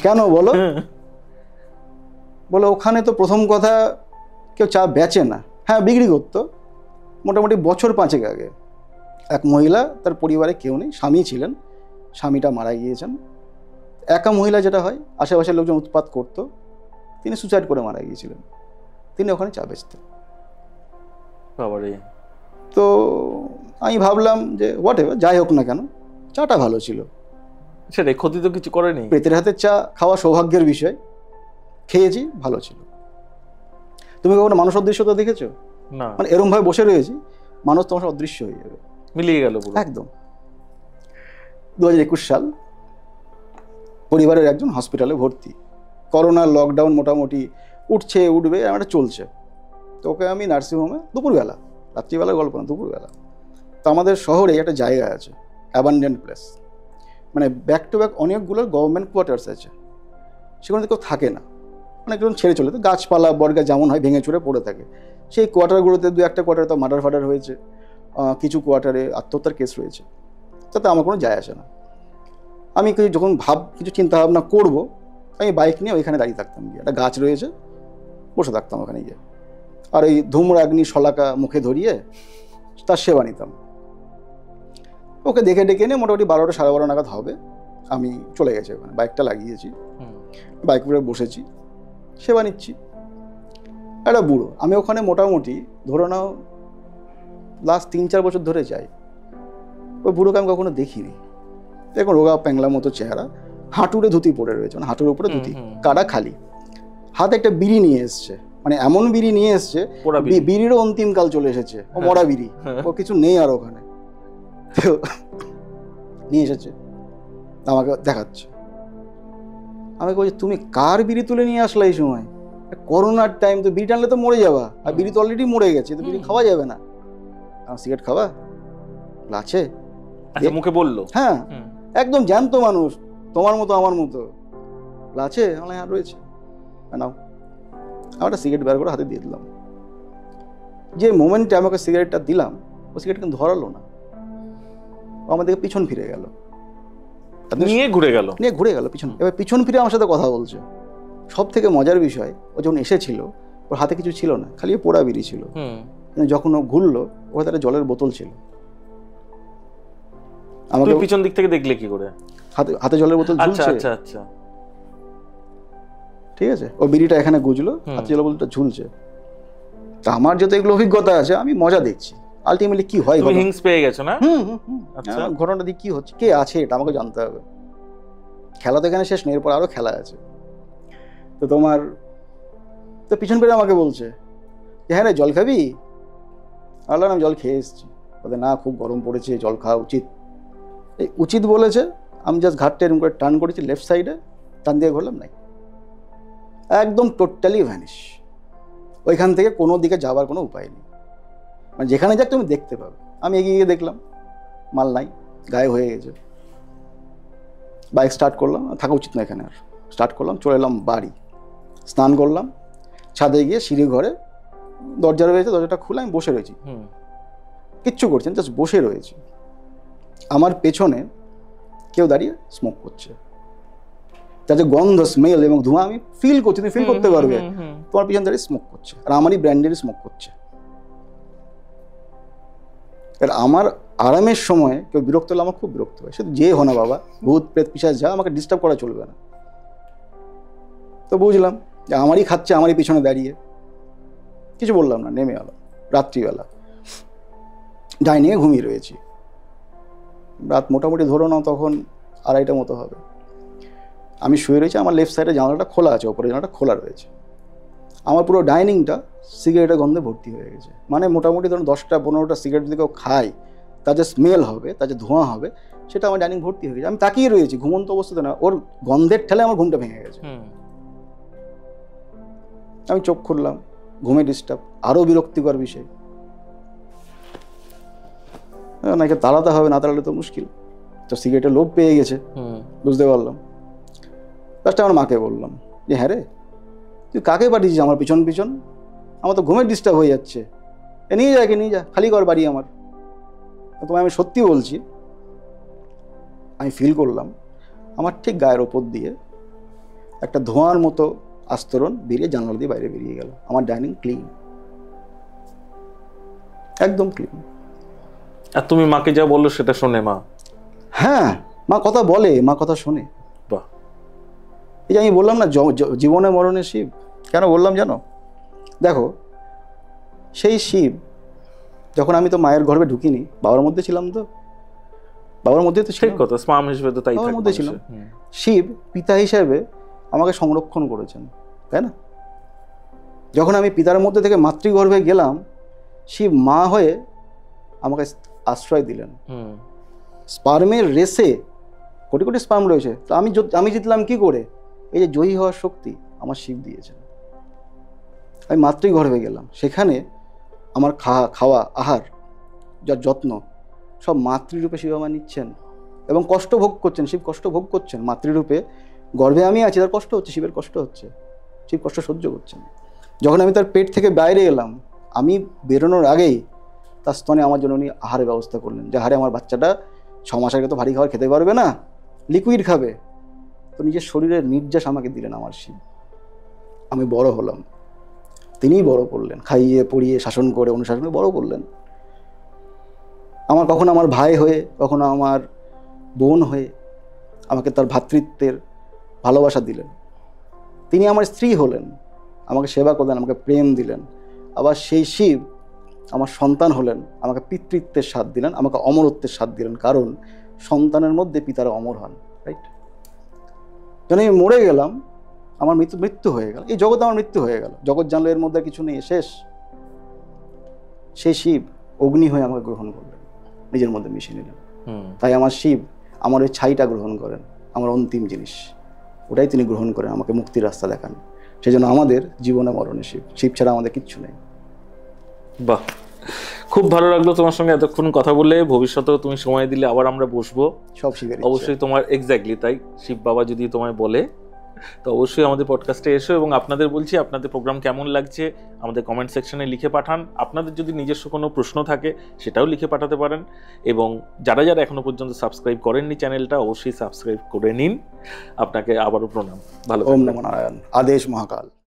কেন বলো? বলে ওখানে তো প্রথম কথা কেউ চা বেচে না। হ্যাঁ বিক্রি করতো, মোটামুটি বছর 5 আগে। এক মহিলা, তার পরিবারে কেউ নেই, স্বামী ছিলেন, স্বামীটা মারা গিয়েছেন। একা মহিলা যেটা হয়, আশেপাশের লোকজন উৎপাত করতো, তিনি সুসাইড করে মারা গিয়েছিলেন। তিনি ওখানে চা বেচতেন। তো আমি ভাবলাম যে হোয়াট এভার, যাই হোক না কেন, চাটা ভালো ছিল, সেটা ক্ষতি তো কিছু করেনি। পেটের হাতের চা খাওয়া সৌভাগ্যের বিষয়, খেয়েছি, ভালো ছিল। তুমি কখনো মানুষ অদৃশ্যতা দেখেছো? না। মানে এরম ভাবে বসে রয়েছি, মানুষ তোমার অদৃশ্য হয়ে যাবে, মিলিয়ে গেল পুরো একদম। 2021 সাল, পরিবারের একজন হসপিটালে ভর্তি, করোনা লকডাউন মোটামুটি উঠবে, একটা চলছে। তো ওকে আমি নার্সিংহোমে, দুপুরবেলা, রাত্রিবেলার গল্প না, দুপুরবেলা। তো আমাদের শহরে একটা জায়গা আছে, অ্যাবান্ডেন্ট প্লেস, মানে ব্যাক টু ব্যাক অনেকগুলো গভর্নমেন্ট কোয়ার্টার্স আছে, সেখানে কেউ থাকে না, অনেকজন ছেড়ে চলে, তো গাছপালা বটগাছ যেমন হয় ভেঙে চুরে পড়ে থাকে। সেই কোয়ার্টারগুলোতে দু একটা কোয়ার্টারে তো মার্ডার ফার্ডার হয়েছে, কিছু কোয়ার্টারে আত্মহত্যার কেস রয়েছে, তাতে আমার কোনো যায় আসে না। আমি যখন কিছু চিন্তা ভাবনা করবো, আমি বাইক নিয়ে ওইখানে দাঁড়িয়ে থাকতাম, গিয়ে একটা গাছ রয়েছে বসে থাকতাম ওখানে গিয়ে, আর ওই ধূম্রাগ্নি শলাকা মুখে ধরিয়ে তার সেবা নিতাম। ওকে দেখে ডেকে নিয়ে মোটামুটি 12টা 12:30 নাগাদ হবে, আমি চলে গেছি ওখানে, বাইকটা লাগিয়েছি, বাইক উপরে বসেছি, সেবা নিচ্ছি। একটা বুড়ো, আমি ওখানে মোটামুটি ধরে নাও লাস্ট 3-4 বছর ধরে যাই, ওই বুড়োকে আমি কখনো দেখিনি। দেখুন রোগা প্যাংলা মতো চেহারা, হাঁটুরে ধুতি পড়ে রয়েছে, মানে হাঁটুর উপরে ধুতি, কাটা খালি, হাতে একটা বিড়ি নিয়ে এসছে, মানে এমন বিড়ি নিয়ে এসছে, বিড়িরও অন্তিমকাল চলে এসেছে, ও মরা বিড়ি, ও কিছু নেই আর ওখানে, নিয়ে এসেছে আমাকে দেখাচ্ছে। আমি বলছি তুমি কার বিড়ি তুলে নিয়ে আসলে এই সময়? করোনার টাইম, তো বিড়ি টানলে তো মরে যাবা, আর বিড়ি তো অলরেডি মরে গেছে, তো বিড়ি খাওয়া যাবে না। সিগারেট খাওয়া আছে মুখে বললো? হ্যাঁ, একদম জ্যান্ত মানুষ, তোমার মতো আমার মতো, আছে হ্যাঁ রয়েছে, নাও। আমি একটা সিগারেট বের করে হাতে দিয়ে দিলাম। যে মোমেন্টে আমাকে সিগারেটটা দিলাম, ও সিগারেট কিন্তু ধরালো না, ও আমার দিকে পিছন ফিরে গেল, নিয়ে ঘুরে গেল পিছন। এবার পিছন ফিরে আমার সাথে কথা বলছে। সব থেকে মজার বিষয়, ও যখন এসেছিল ওর হাতে কিছু ছিল না, খালি পোড়া বিড়ি ছিল। কিন্তু যখন ও ঘুরলো, ওর হাতে একটা জলের বোতল ছিল। আমাকে পিছন দিক থেকে দেখলে কি করে? হাতে জলের বোতল ঝুলছে। আচ্ছা, ঠিক আছে, ও বিড়িটা এখানে গুজলো, হাতে জলের বোতলটা ঝুলছে। তা আমার যত এগুলো অভিজ্ঞতা আছে, আমি মজা দেখছি আলটিমেটলি কি হয়। তুমি হিংস পেয়ে গেছো না? আচ্ছা, ঘটনাটা দিয়ে কি হচ্ছে, কে আছে, এটা আমাকে জানতে হবে। খেলা তো এখানে শেষ নেই, এরপর আরো খেলা আছে। তো তোমার তো পিছন ফিরে আমাকে বলছে যে হ্যাঁ রে জল খাবি? বললাম আমি জল খেয়ে এসেছি। বলতে না, খুব গরম পড়েছে, জল খাওয়া উচিত। এই উচিত বলেছে, আমি জাস্ট ঘাটটা এরকম করে টার্ন করেছি লেফট সাইডে, টান দিয়ে ঘুরলাম, নাই, একদম টোটালি ভ্যানিশ। ওইখান থেকে কোনো দিকে যাওয়ার কোনো উপায় নেই, মানে যেখানে যাক তুমি দেখতে পাবে। আমি এগিয়ে গিয়ে দেখলাম মাল নাই, গায়েব হয়ে গেছে। বাইক স্টার্ট করলাম, থাকা উচিত না এখানে, আর স্টার্ট করলাম, চলে এলাম বাড়ি, স্নান করলাম, ছাদে গিয়ে সিঁড়ি ঘরে দরজা রয়েছে, দরজাটা খুলে আমি বসে রয়েছি, কিচ্ছু করছেন, জাস্ট বসে রয়েছি। আমার পেছনে কেউ দাঁড়িয়ে স্মোক করছে, তার যে গন্ধ, স্মেল এবং ধোঁয়া আমি ফিল করছি, তুমি ফিল করতে পারবে। তোমার পিছনে দাঁড়িয়ে স্মোক করছে, আর আমারই ব্র্যান্ডেরই স্মোক করছে। আর আমার আরামের সময় কেউ বিরক্ত হলে আমার খুব বিরক্ত হয়, শুধু যে হো না বাবা, ভূত প্রেত পিশাচ যা, আমাকে ডিস্টার্ব করা চলবে না। তো বুঝলাম যে আমারই খাচ্ছে, আমারই পিছনে দাঁড়িয়ে, কিছু বললাম না, নেমে এলাম। রাত্রিবেলা ডাইনিংয়ে ঘুমিয়ে রয়েছি, রাত মোটামুটি ধরো নাও তখন 2:30টা মতো হবে। আমি শুয়ে রয়েছি, আমার লেফট সাইডে জানালাটা খোলা আছে, ওপরে জানালাটা খোলা রয়েছে। আমার পুরো ডাইনিংটা সিগারেটের গন্ধে ভর্তি হয়ে গেছে। মানে মোটামুটি ধরুন 10টা-15টা সিগারেট যদি কেউ খায়, তার যে স্মেল হবে, তার যে ধোঁয়া হবে, সেটা আমার ডাইনিং ভর্তি হয়ে গেছে। আমি তাকিয়ে রয়েছি, ঘুমন্ত অবস্থাতে না, ওর গন্ধের ঠেলে আমার ঘুমটা ভেঙে গেছে। আমি চোখ খুললাম, ঘুমে ডিস্টার্ব, আরও বিরক্তিকর বিষয়। নাকি তাড়াতে হবে, না তাড়ালে তো মুশকিল। তো সিগারেটের লোভ পেয়ে গেছে, বুঝতে পারলাম। লাস্টে আমার মাকে বললাম যে হ্যাঁ রে, তুই কাকে পাঠিয়েছিস আমার পিছন পিছন? আমার তো ঘুমের ডিস্টার্ব হয়ে যাচ্ছে, নিয়ে যা, একে নিয়ে যা, খালি কর বাড়ি আমার। তোমায় আমি সত্যি বলছি, আমি ফিল করলাম আমার ঠিক গায়ের ওপর দিয়ে একটা ধোঁয়ার মতো আস্তরণ বেরিয়ে জানালা দিয়ে বাইরে বেরিয়ে গেল। আমার ডাইনিং ক্লিন, একদম ক্লিন। আর তুমি মাকে যা বললো সেটা শোনে মা? হ্যাঁ, মা কথা বলে, মা কথা শোনে। বাহ। এই যে আমি বললাম না জীবনে মরণে শিব, কেন বললাম জানো? দেখো, সেই শিব যখন আমি তো মায়ের গর্ভে ঢুকিনি, বাবার মধ্যে ছিলাম, তো বাবার মধ্যে তো ঠিক কথা, স্পাম হিসেবে তো তাই বাবার মধ্যে ছিলাম। শিব পিতা হিসেবে আমাকে সংরক্ষণ করেছেন, তাই না? যখন আমি পিতার মধ্যে থেকে মাতৃগর্ভে গেলাম, শিব মা হয়ে আমাকে আশ্রয় দিলেন। স্পার্মের রেসে কোটি কোটি স্পার্ম রয়েছে, তো আমি জিতলাম কি করে? এই যে জয়ী হওয়ার শক্তি আমার শিব দিয়েছেন। আমি মাতৃগর্ভে গেলাম, সেখানে আমার খাওয়া, আহার, যার যত্ন সব মাতৃরূপে শিব আমার নিচ্ছেন। এবং কষ্ট ভোগ করছেন, শিব কষ্ট ভোগ করছেন মাতৃরূপে। গর্ভে আমি আছি, তার কষ্ট হচ্ছে, শিবের কষ্ট হচ্ছে, শিব কষ্ট সহ্য করছেন। যখন আমি তার পেট থেকে বাইরে এলাম, আমি বেরোনোর আগেই তার স্তনে আমার জন্য উনি আহারের ব্যবস্থা করলেন, যে হারে আমার বাচ্চাটা 6 মাস আগে তো ভারী খাবার খেতে পারবে না, লিকুইড খাবে, তো নিজের শরীরের নির্যাস আমাকে দিলেন আমার শিব। আমি বড় হলাম, তিনিই বড় করলেন, খাইয়ে পড়িয়ে শাসন করে অনুশাসন করে বড় করলেন। আমার কখনো আমার ভাই হয়ে, কখনো আমার বোন হয়ে আমাকে তার ভ্রাতৃত্বের ভালোবাসা দিলেন। তিনি আমার স্ত্রী হলেন, আমাকে সেবা করলেন, আমাকে প্রেম দিলেন। আবার সেই শিব আমার সন্তান হলেন, আমাকে পিতৃত্বের স্বাদ দিলেন, আমাকে অমরত্বের স্বাদ দিলেন। কারণ সন্তানের মধ্যে পিতারা অমর হন, রাইট? যখন আমি মরে গেলাম, আমার মৃত্যু হয়ে গেল, এই জগৎ আমার মৃত্যু হয়ে গেল, জগৎ জানলো এর মধ্যে কিছু নেই, শেষ। সেই শিব অগ্নি হয়ে আমাকে গ্রহণ করলেন, নিজের মধ্যে মিশিয়ে নিলেন। তাই আমার শিব আমার ওই ছাইটা গ্রহণ করেন, আমার অন্তিম জিনিস, ওটাই তিনি গ্রহণ করেন, আমাকে মুক্তির রাস্তা দেখান। সেই জন্য আমাদের জীবনে মরণে শিব, শিব ছাড়া আমাদের কিচ্ছু নেই। বাহ, খুব ভালো লাগলো তোমার সঙ্গে এতক্ষণ কথা বলে। ভবিষ্যতেও তুমি সময় দিলে আবার আমরা বসবো, সব শিবের অবশ্যই। তোমার এক্স্যাক্টলি তাই, শিব বাবা যদি তোমায় বলে তো অবশ্যই আমাদের পডকাস্টে এসো। এবং আপনাদের বলছি, আপনাদের প্রোগ্রাম কেমন লাগছে আমাদের কমেন্ট সেকশনে লিখে পাঠান। আপনাদের যদি নিজস্ব কোনো প্রশ্ন থাকে সেটাও লিখে পাঠাতে পারেন। এবং যারা যারা এখনো পর্যন্ত সাবস্ক্রাইব করেননি চ্যানেলটা, অবশ্যই সাবস্ক্রাইব করে নিন। আপনাকে আবারও প্রণাম, ভালো ওম থাকবেন। নমো নারায়ণ, আদেশ মহাকাল।